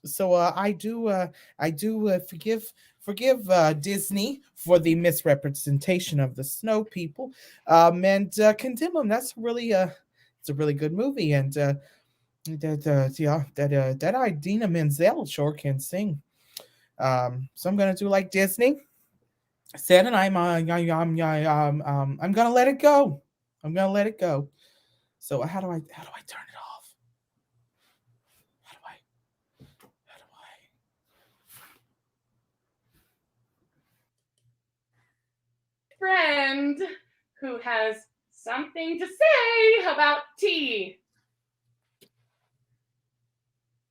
So I do forgive Disney for the misrepresentation of the snow people, and condemn them. That's really it's a really good movie, and that Idina Menzel sure can sing. So I'm gonna do like Disney said, and I'm gonna let it go. I'm gonna let it go. So how do I turn it off? How do I? Friend who has something to say about tea.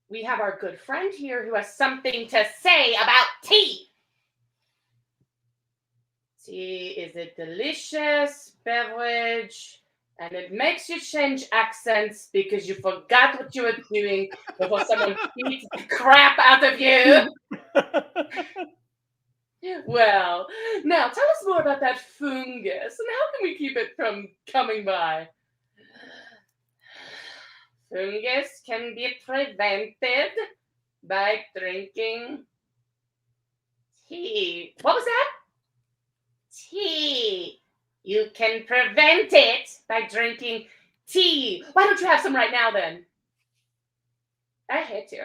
We have our good friend here who has something to say about tea. Tea is a delicious beverage, and it makes you change accents because you forgot what you were doing before someone beats the crap out of you. Well, now tell us more about that fungus and how can we keep it from coming by? Fungus can be prevented by drinking tea. What was that? Tea. You can prevent it by drinking tea. Why don't you have some right now then? I hate you.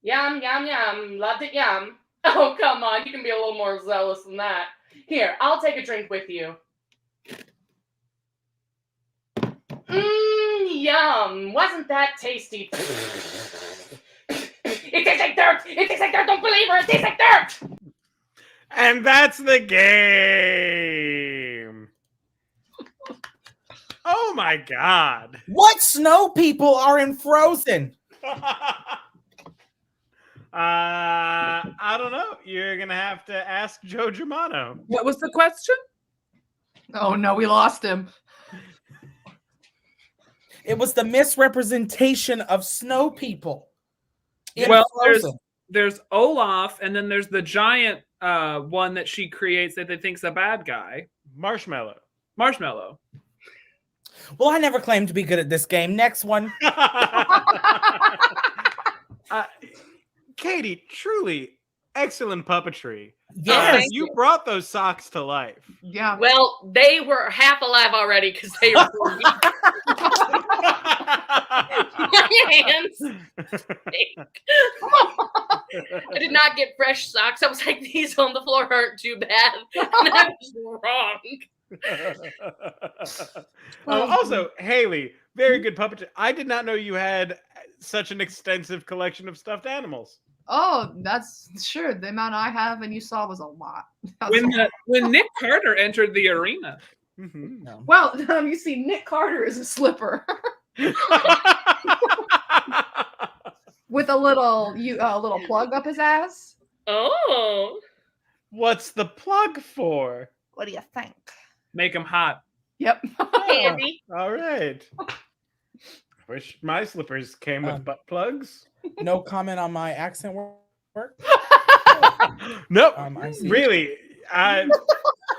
Yum, yum, yum. Loved it, yum. Oh, come on. You can be a little more zealous than that. Here, I'll take a drink with you. Yum. Wasn't that tasty? It tastes like dirt. It tastes like dirt. Don't believe her. It tastes like dirt. And that's the game. Oh my god. What snow people are in Frozen? I don't know. You're gonna have to ask Joe Germano. What was the question? Oh no, we lost him. It was the misrepresentation of snow people. in Well, Frozen. there's Olaf, and then there's the giant one that she creates that they think's a bad guy. Marshmallow. Marshmallow. Well, I never claimed to be good at this game. Next one. Katie, truly excellent puppetry. Yes. You brought those socks to life. Yeah. Well, they were half alive already because they were my hands stink. I did not get fresh socks. I was like, these on the floor aren't too bad. And I was wrong. Also, Haley, very good puppetry. I did not know you had such an extensive collection of stuffed animals. Oh, that's sure. The amount I have and you saw was a lot. When Nick Carter entered the arena. Mm-hmm. No. Well, you see, Nick Carter is a slipper with a little plug up his ass. Oh. What's the plug for? What do you think? Make him hot. Yep. Candy. All right. Wish my slippers came with butt plugs. No comment on my accent work. Nope. I see. Really, I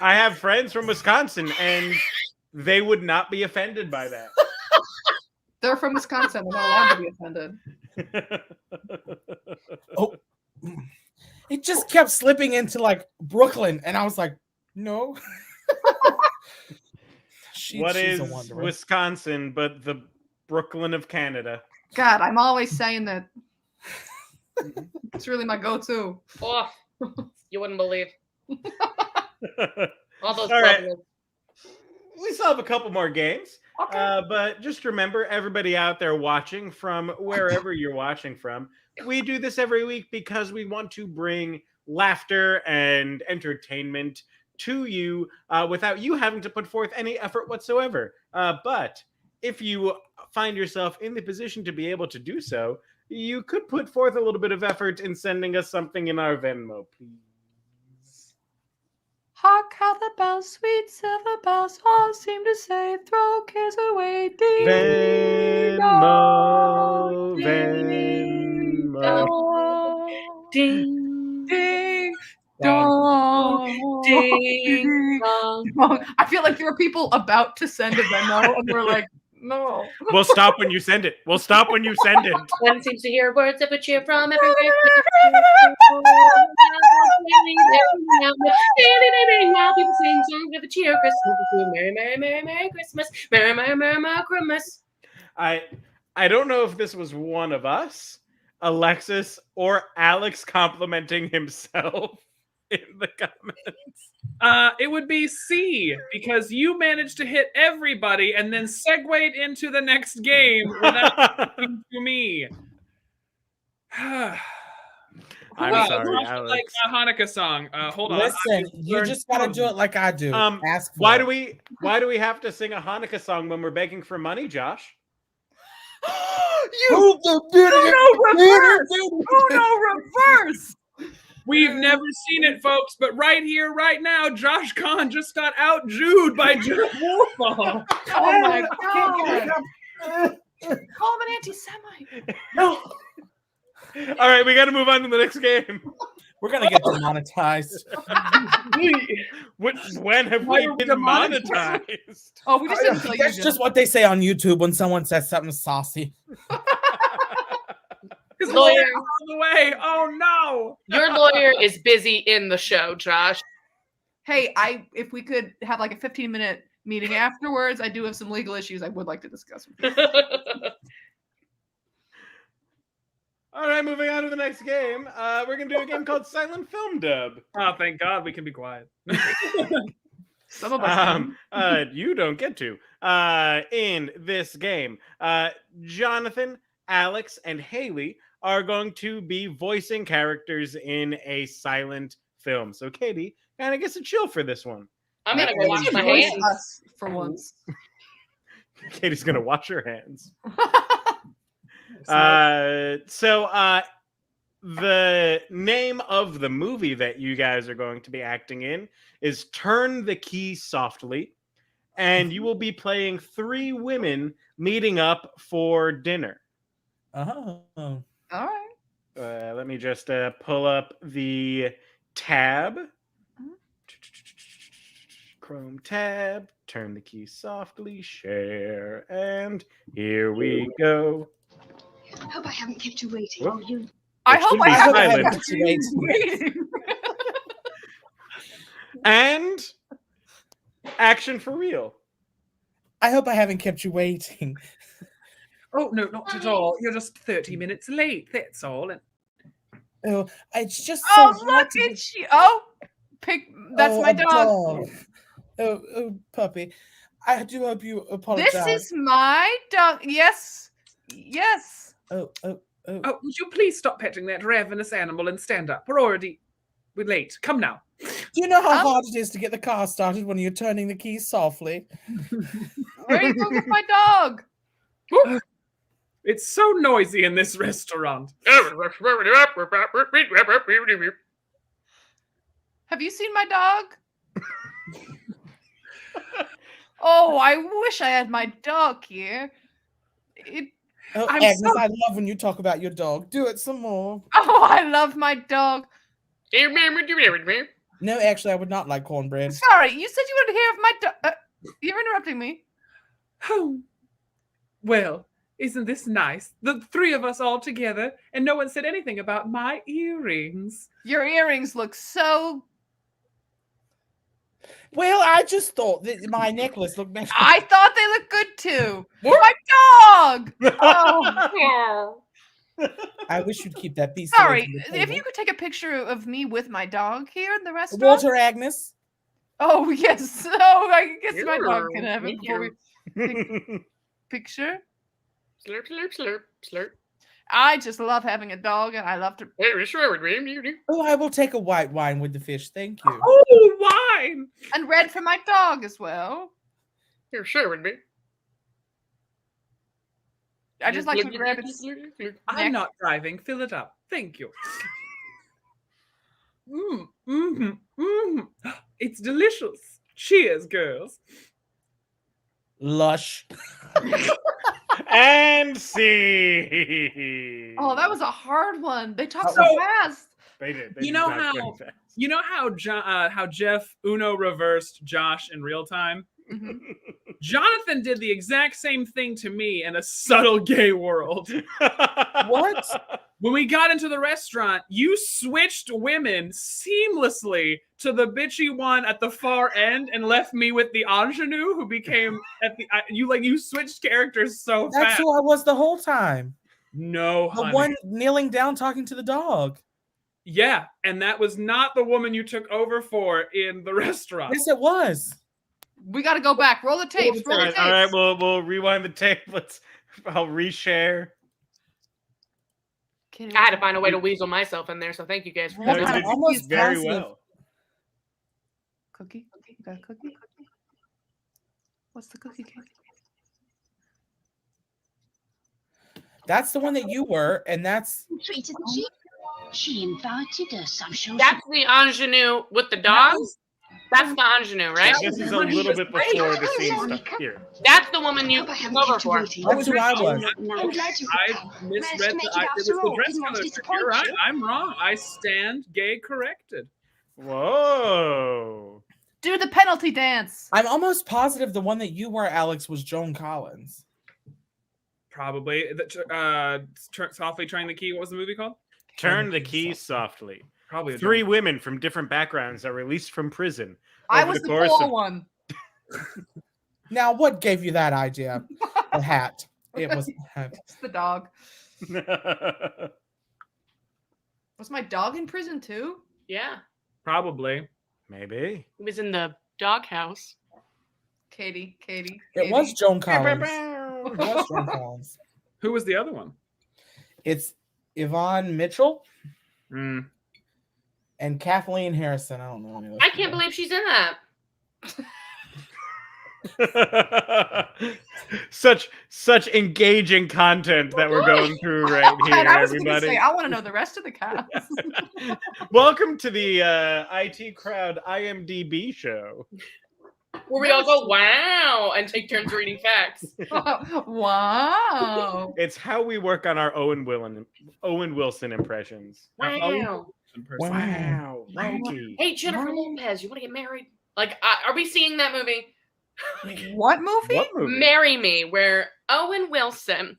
have friends from Wisconsin, and they would not be offended by that. They're from Wisconsin. They're not allowed to be offended. Oh, it just kept slipping into like Brooklyn, and I was like, no. What she's is a wanderer. Wisconsin but the Brooklyn of Canada? God, I'm always saying that. It's really my go-to. Oh, you wouldn't believe. All those All right. bubbles. We still have a couple more games. Okay. But just remember, everybody out there watching from wherever you're watching from, we do this every week because we want to bring laughter and entertainment to you without you having to put forth any effort whatsoever. But if you find yourself in the position to be able to do so, you could put forth a little bit of effort in sending us something in our Venmo, please. Hark how the bells, sweet silver bells, all seem to say, throw cares away. Ding, Venmo, ding, Venmo. Ding, ding, dong, ding, dong. dong. I feel like there are people about to send a Venmo, and we're like, no. We'll stop when you send it. We'll stop when you send it. One seems to hear words of a cheer from everywhere. Now people sing songs of a cheer. Christmas, Merry, Merry, Merry, Merry Christmas. Merry, Merry, Merry, Merry Christmas. I don't know if this was one of us, Alexis, or Alex complimenting himself in the comments. It would be C, because you managed to hit everybody and then segued into the next game without talking to me. I'm Wow, sorry, Josh, Alex. like a Hanukkah song. Hold on. Listen, you just gotta do it like I do. Ask for Why it. do we have to sing a Hanukkah song when we're begging for money, Josh? Uno reverse. We've never seen it, folks, but right here, right now, Josh Kahn just got out Jude by Jude Wolfall. Oh my god. Call him an anti-Semite. No. All right, we got to move on to the next game. We're gonna get demonetized. When have Why we are we been demonetized? monetized? Oh, we just didn't tell you. That's just what they say on YouTube when someone says something saucy. lawyer, Out of the way. Oh no. your lawyer is busy in the show, Josh. Hey, if we could have like a 15-minute meeting afterwards, I do have some legal issues I would like to discuss with you. All right, moving on to the next game. We're gonna do a game called Silent Film Dub. Oh, thank God we can be quiet. Some of us. You don't get to. In this game, Jonathan, Alex, and Haley are going to be voicing characters in a silent film. So Katie kind of gets a chill for this one. I'm gonna go wash my hands. Us for once. Katie's gonna wash her hands. The name of the movie that you guys are going to be acting in is Turn the Key Softly, and you will be playing 3 women meeting up for dinner. Oh. All right. Let me just pull up the tab. Chrome tab, turn the key softly, share, and here we go. I hope I haven't kept you waiting. Whoop. Oh, you. I It hope should I be haven't silent. kept you waiting. And action for real. I hope I haven't kept you waiting. Oh no, not at all. You're just 30 minutes late. That's all. And Oh, it's just so Oh, hard look to at you. Oh, that's my a dog. Oh, puppy. I do hope you apologize. This is my dog. Yes. Yes. Oh. oh, would you please stop petting that ravenous animal and stand up? We're late. Come now. Do you know how hard it is to get the car started when you're turning the keys softly? Where are you going with my dog? It's so noisy in this restaurant. Have you seen my dog? Oh, I wish I had my dog here. Oh, I'm Agnes, so- I love when you talk about your dog. Do it some more. Oh, I love my dog. No, actually, I would not like cornbread. Sorry, you said you wanted to hear of my dog. You're interrupting me. Oh, well, isn't this nice? The 3 of us all together, and no one said anything about my earrings. Your earrings look so. Well, I just thought that my necklace looked better. I thought they looked good too. My dog. Oh, I wish you'd keep that piece. sorry. If you could take a picture of me with my dog here in the restaurant. Walter Agnes. Oh yes. Oh, I guess my dog can have it Thank before we you. picture. Slurp, slurp, slurp, slurp. I just love having a dog, and I love to. Oh, I will take a white wine with the fish. Thank you. Oh, wine! And red for my dog as well. I just like to grab its. I'm not driving. Fill it up. Thank you. It's delicious. Cheers, girls. Lush. And see. Oh, that was a hard one. They talk so So- fast. They did. You know how Jeff Uno reversed Josh in real time? Mhm. Jonathan did the exact same thing to me in a subtle gay world. What? When we got into the restaurant, you switched women seamlessly to the bitchy one at the far end and left me with the ingenue who became at the you switched characters so That's fast. who I was the whole time. No, The honey. one kneeling down talking to the dog. Yeah, and that was not the woman you took over for in the restaurant. Yes, it was. We got to go back. Roll the tapes. Roll the tapes. All right, we'll rewind the tape. I'll reshare. Kidding. I had to find a way to weasel myself in there, so thank you guys for Well, You that. did almost very passive. well. Cookie. You got a cookie? What's the cookie cake? That's the one that you were, and that's Sweet, isn't she? She invited us. I'm sure. That's the ingenue with the dogs. That's the ingenue, right? This is a little bit before the scene stuff here. That's the woman you I hope I took haven't over kept you for. waiting. That's who I was. I'm glad you I could come. misread Managed to make it it was after the all. dress Didn't want to color. disappoint You're right. you. I'm wrong. I stand gay corrected. Whoa. Do the penalty dance. I'm almost positive the one that you were, Alex, was Joan Collins. Probably. Softly Turning the Key. What was the movie called? Turn the Key Softly. Probably. Three women from different backgrounds are released from prison. I over was the the course poor of- one. Now, what gave you that idea? The hat. It was the hat. It's the dog. Was my dog in prison too? Yeah. Probably. Maybe. He was in the doghouse. Katie. It was Joan Collins. It was Joan Collins. Who was the other one? It's Yvonne Mitchell Mm. and Kathleen Harrison. I don't know any of those I can't people. believe she's in that. such engaging content that we're going through right here, And I was going to everybody. say, I want to know the rest of the cast. Welcome to the IT Crowd IMDb show. Where we all go, wow, and take turns reading facts. Wow. It's how we work on our Owen Wilson impressions. Wow. Wow, Loki. Hey, Jennifer Lopez, you want to get married? Like, are we seeing that movie? What movie? What movie? Marry Me, where Owen Wilson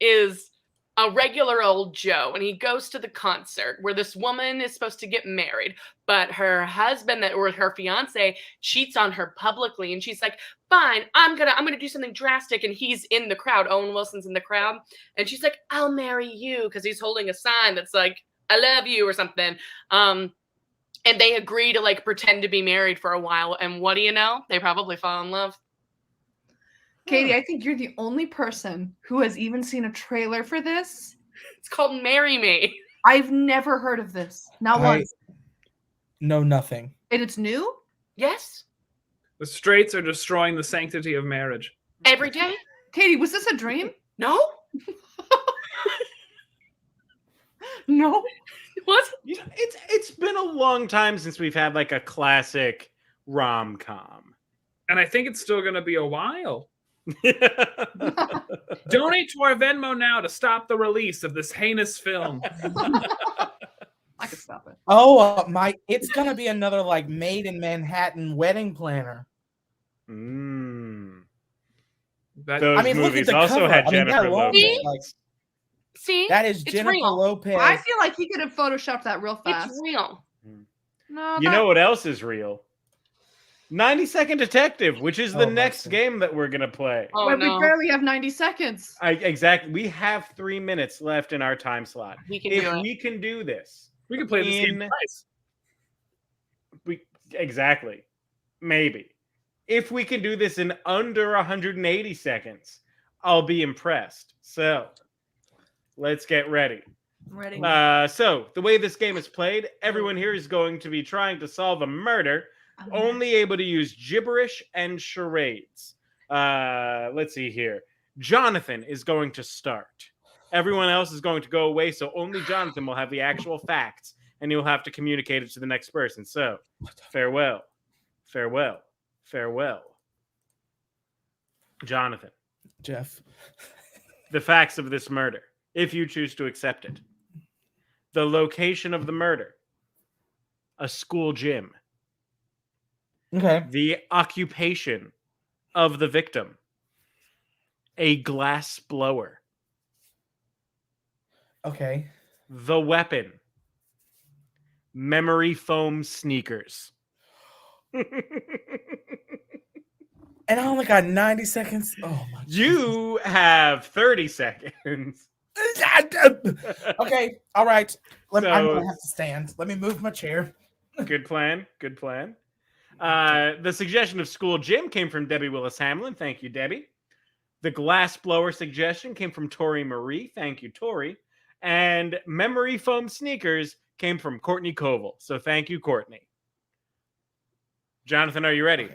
is a regular old Joe, and he goes to the concert where this woman is supposed to get married, but her husband or her fiance cheats on her publicly, and she's like, "Fine, I'm gonna do something drastic," and he's in the crowd. Owen Wilson's in the crowd, and she's like, "I'll marry you," because he's holding a sign that's like, "I love you" or something. And they agree to like pretend to be married for a while, and what do you know? They probably fall in love. Katie, I think you're the only person who has even seen a trailer for this. It's called Marry Me. I've never heard of this. Not once. No, nothing. And it's new? Yes, The straights are destroying the sanctity of marriage. every day. Katie, was this a dream? No, No. what? You know, it's been a long time since we've had like a classic rom-com. And I think it's still going to be a while. Donate to our Venmo now to stop the release of this heinous film. I could stop it. Oh it's gonna be another like Made in Manhattan wedding planner. That, Those I mean, look at movies the also cover. had I mean, that Jennifer alone Lopez. is, like, See, that is it's Jennifer real. Lopez. I feel like he could have photoshopped that real fast. It's real. No, You know what else is real? 90-Second Detective, which is the Oh, next Marcy. game that we're gonna play. Oh but no, we barely have 90 seconds. Exactly. We have 3 minutes left in our time slot. we can If do it. we can do this, we could play this game twice. exactly. Maybe. If we can do this in under 180 seconds, I'll be impressed. So, let's get ready. I'm ready. So, the way this game is played, everyone here is going to be trying to solve a murder, only able to use gibberish and charades. Let's see here. Jonathan is going to start. Everyone else is going to go away, so only Jonathan will have the actual facts, and you'll have to communicate it to the next person. So, farewell. Farewell. Farewell. Jonathan, Jeff. the facts of this murder, if you choose to accept it. The location of the murder, a school gym. Okay. The occupation of the victim, a glass blower. Okay. The weapon, memory foam sneakers. And I only got 90 seconds. Oh my You have 30 seconds. Okay. All right. I'm So- gonna have to stand. Let me move my chair. Good plan. Good plan. The suggestion of school gym came from Debbie Willis Hamlin. Thank you, Debbie. The glass blower suggestion came from Tori Marie. Thank you, Tori. And memory foam sneakers came from Courtney Koval. So thank you, Courtney. Jonathan, are you ready?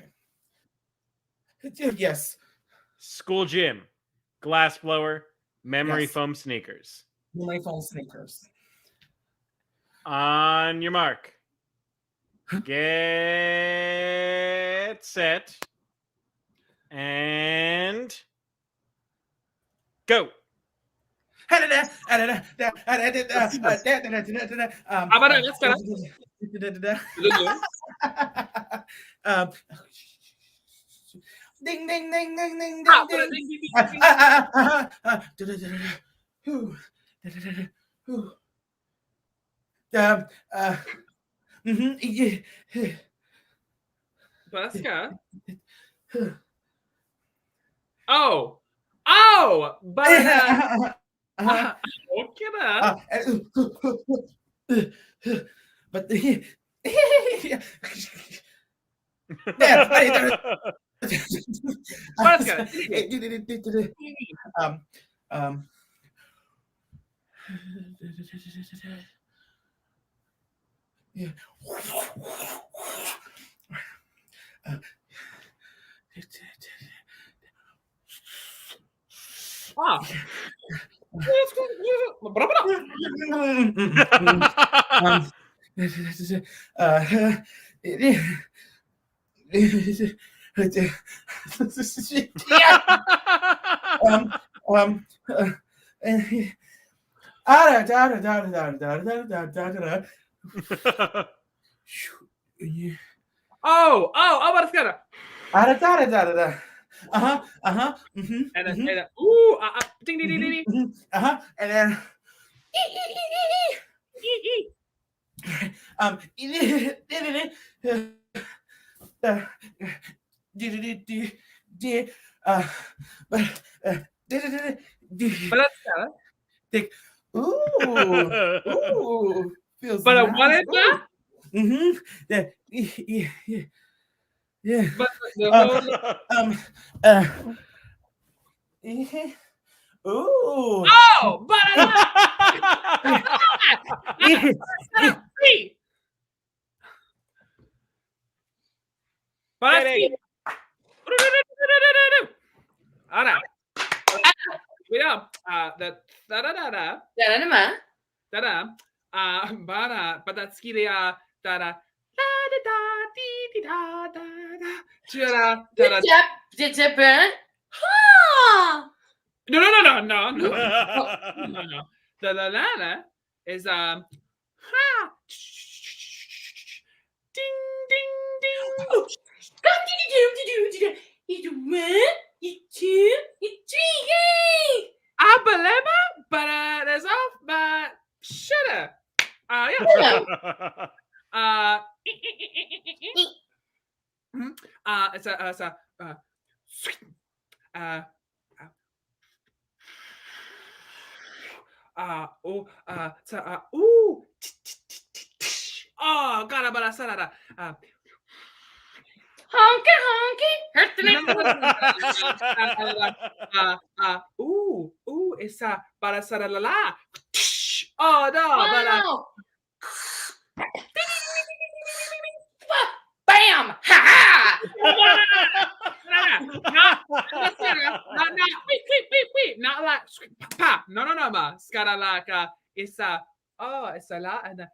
Okay. Yes. School gym, glass blower, memory Yes. foam sneakers. My phone sneakers. On your mark. Get set. And go. Ding ding ding ding ding Ah, ding but ding. ding, ding, Ah, ding, ah, ah, ah, ah, da-da-da-da-da. Ooh, da-da-da-da. Ooh. Yeah. Baska. Oh, but okay, But the yeah, Baska. um yeah. Ah. Oh, Baska. And ooh, ding, ding, ding, ding, ding. And then Baska. Ooh, feels But nice. what is that? Yeah. But the whole Ooh. oh, but Kidding. All right. We know. That da da da da da da. But that's skilly da da da da dee dee da da da da da da. No. The la la la is ha ding ding ding. Abalema, but there's off, but shoulda. Yeah. It's a oh, God, but I said that. It's a para la la. Oh no, but Bam! Ha wait. Not like pop. No, ma. Scara like it's a it's a la and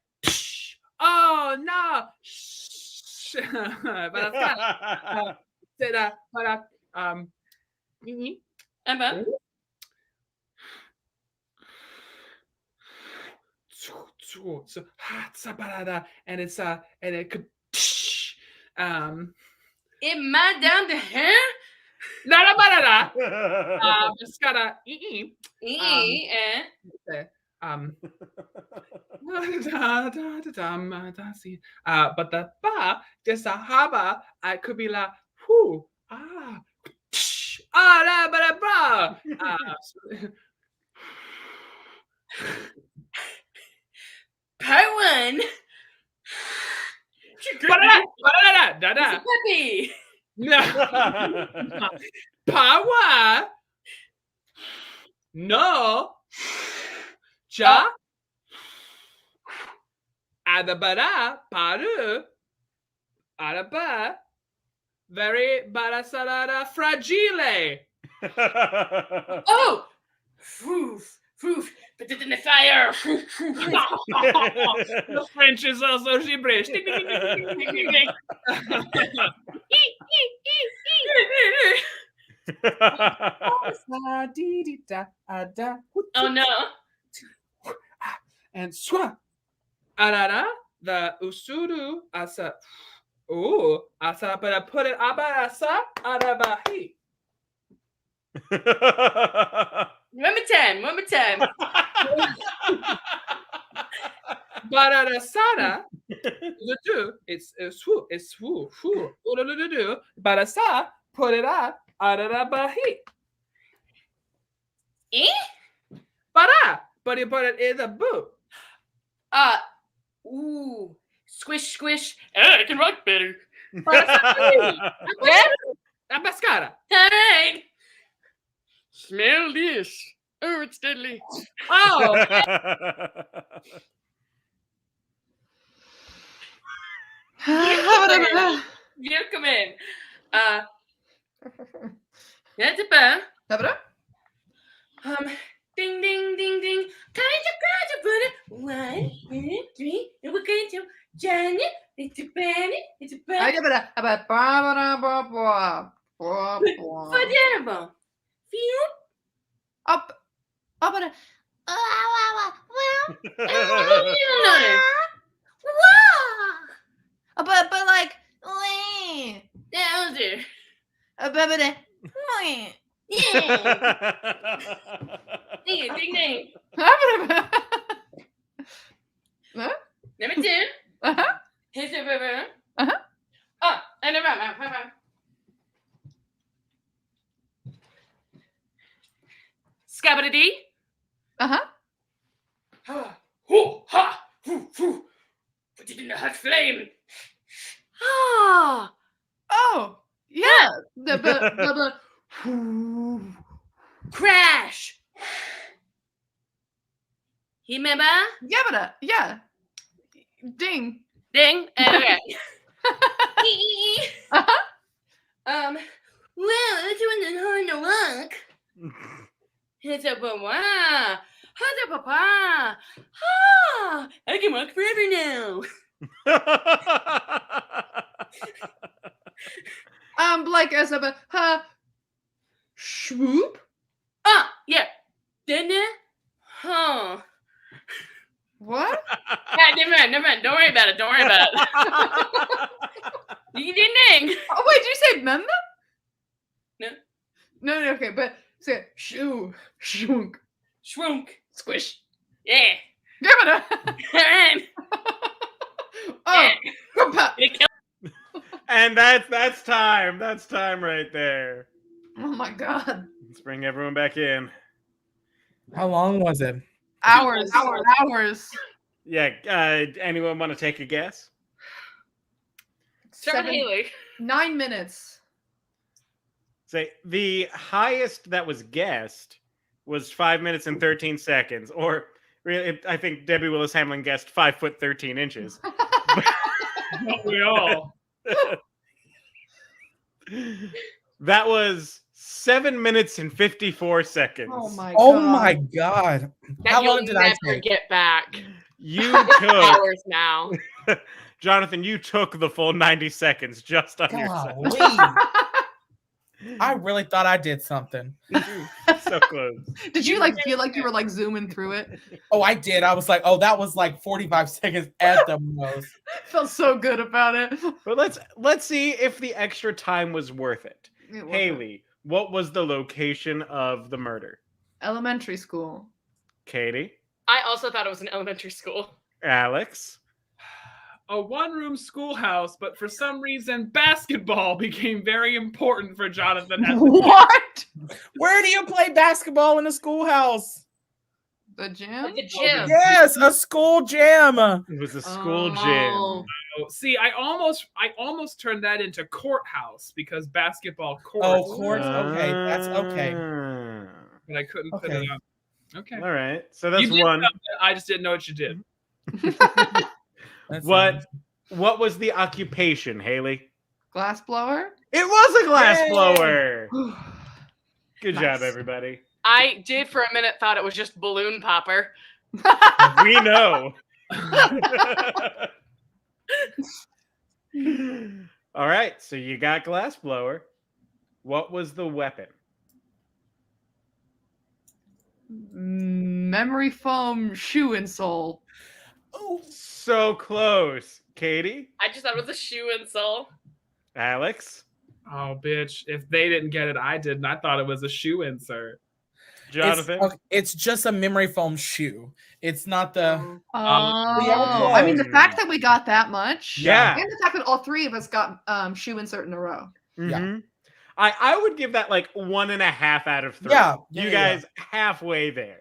oh no. But it's but Emma? so and it's and it could It might down the hair? Just gotta but the ba just a haba I could be like whoo la ba bra Part one. Da. Puppy. No. Power. No. Ja. Adabara. Paru. Adaba. Very barasarada fragile. Oh. Put it in the fire. The French is also gibberish. Oh no. And swa. Arara, the usuru asa Ooh, asa para put it abasa arabahi. One more time. Bararasara. It's swoo. It's swoo. Swoo. Barasa put it up arabahi. Eh? Bara. But it is a boo. Ooh. Squish, squish. I can rock better. Yeah. Abascara. All right. Smell this. Oh, it's deadly. Oh. Willkommen. That's a bell. Ding, ding, ding, ding. Kind of put it. 1, 2, 3. And we're going to Janet. It's a Benny. It's a Benny. Forgettable. Feel? Up. But like, Dowser. yeah. Ding, ding, ding. Number 2. Here's the river. Oh, and around. Scabba-da-dee. Hoo, ha, hoo, hoo. Put it in the hot flame. Ah. Oh, yeah. Crash. You remember? Yeah. Ding. Ding. Okay. Well, it's when hard to walk. It's a papa. How's a papa? Ah, I can walk forever now. Like as a swoop. Yeah. Didn't it? Huh. What? Yeah, never mind. Don't worry about it. You ding ding. Oh wait, did you say memma? No. No, okay, but say shoo, shunk, Shrunk. squish. Yeah. Give it a. Alright. Oh, good pop. And that's time. That's time right there. Oh my god. Let's bring everyone back in. How long was it? Hours. Yeah. Anyone want to take a guess? Start with Haley. 9 minutes. Say the highest that was guessed was 5 minutes and 13 seconds, or really, I think Debbie Willis Hamlin guessed 5 foot 13 inches. We all. That was 7 minutes and 54 seconds. Oh my god. That How you'll long did I never take? get back. You took Hours now. Jonathan, you took the full 90 seconds just on yourself. Golly. I really thought I did something. So close. Did you like feel like you were like zooming through it? Oh, I did. I was like, oh, that was like 45 seconds at the most. Felt so good about it. But let's see if the extra time was worth it. Haley, what was the location of the murder? Elementary school. Katie? I also thought it was an elementary school. Alex? A one-room schoolhouse, but for some reason, basketball became very important for Jonathan. What? Where do you play basketball in a schoolhouse? The gym? The gym. Yes, a school gym. It was a school gym. Oh, see, I almost turned that into courthouse because basketball court. Oh, courts. Okay, that's okay. But I couldn't put it up. Okay. All right. So that's You did one. something, I just didn't know what you did. What was the occupation, Haley? Glass blower? It was a glass Yay! blower. Good Nice. job, everybody. I did for a minute thought it was just balloon popper. We know. All right, so you got glass blower. What was the weapon? Memory foam shoe insole. Oh, So close. Katie? I just thought it was a shoe insole. Alex? Oh, bitch. If they didn't get it, I didn't. I thought it was a shoe insert. Jonathan? It's just a memory foam shoe. It's not the. Oh, Yeah. I mean, the fact that we got that much, Yeah. and the fact that all three of us got shoe insert in a row. Mm-hmm. I would give that like 1.5 out of 3. Yeah. You guys halfway there.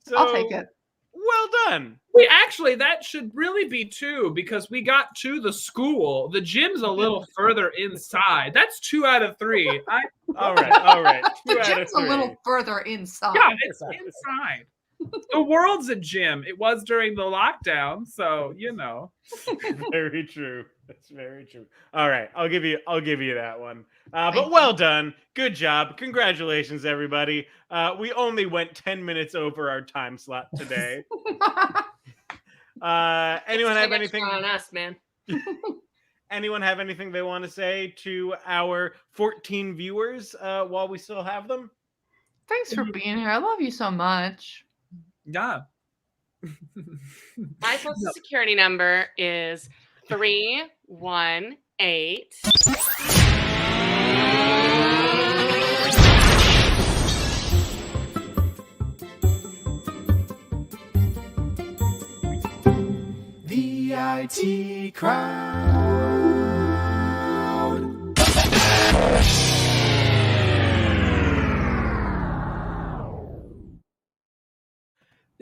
So, I'll take it. Well done. We actually, that should really be 2 because we got to the school. The gym's a little further inside. That's 2 out of 3. All right. The 2 out of gym's a 3. little further inside. Yeah, it's inside. The world's a gym. It was during the lockdown, so you know. Very true. That's very true. All right, I'll give you that one. But well done. Good job. Congratulations, everybody. We only went 10 minutes over our time slot today. Anyone have anything on us, man? Anyone have anything they want to say to our 14 viewers while we still have them? Thanks for being here. I love you so much. Yeah. My social security number is 318. The IT crowd.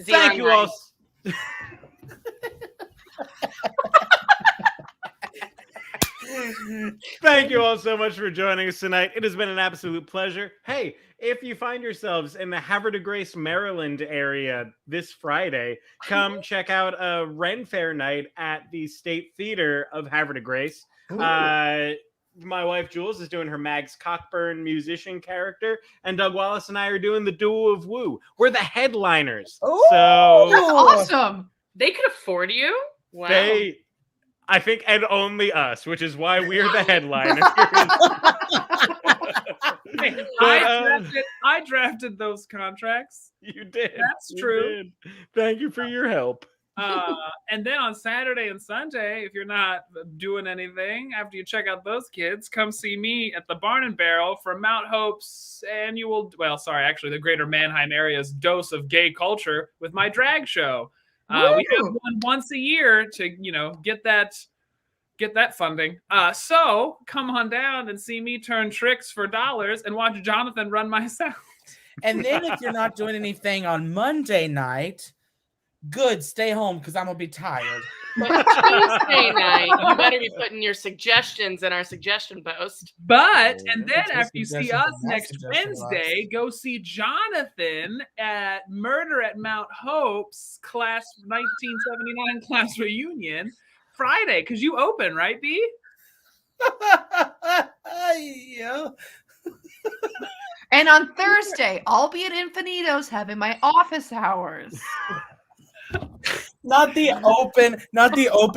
Thank you all. Thank you all so much for joining us tonight. It has been an absolute pleasure. Hey, if you find yourselves in the Havre de Grace, Maryland area this Friday, come check out a Ren Fair night at the State Theater of Havre de Grace. My wife Jules is doing her Mags Cockburn musician character, and Doug Wallace and I are doing the Duo of Woo. We're the headliners. Ooh. So That's awesome. They could afford you? Wow. I think, and only us, which is why we're the headliners. I drafted those contracts. You did. That's true. Did. Thank you for your help. And then on Saturday and Sunday, if you're not doing anything after you check out those kids, come see me at the Barn and Barrel for Mount Hope's annual, the Greater Mannheim area's dose of gay culture with my drag show. We have one once a year to, get that funding. So come on down and see me turn tricks for dollars and watch Jonathan run my sound. And then if you're not doing anything on Monday night, good, stay home because I'm gonna be tired. But Tuesday night, you better be putting your suggestions in our suggestion post. And then after you see us next Wednesday, go see Jonathan at Murder at Mount Hope's class 1979 class reunion Friday, because you open, right, B? Yeah. And on Thursday, I'll be at Infinito's having my office hours. Not the open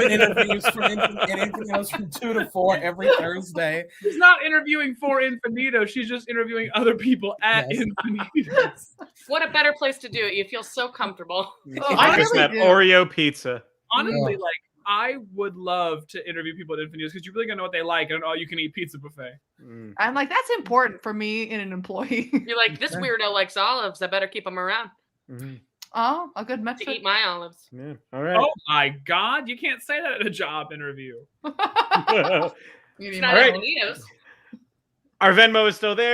interviews from Infinitos from 2 to 4 every Thursday. She's not interviewing for Infinito. She's just interviewing other people at Infinitos. What a better place to do it. You feel so comfortable. I just had Oreo pizza. Honestly, I would love to interview people at Infinitos because you're really gonna know what they like at an all-you-can-eat pizza buffet. I'm like, that's important for me in an employee. You're like, this weirdo likes olives. I better keep him around. Mm-hmm. Oh, a good metric. To eat my olives. Yeah. All right. Oh my God, you can't say that at a job interview. It's not Infinitos. Our Venmo is still there.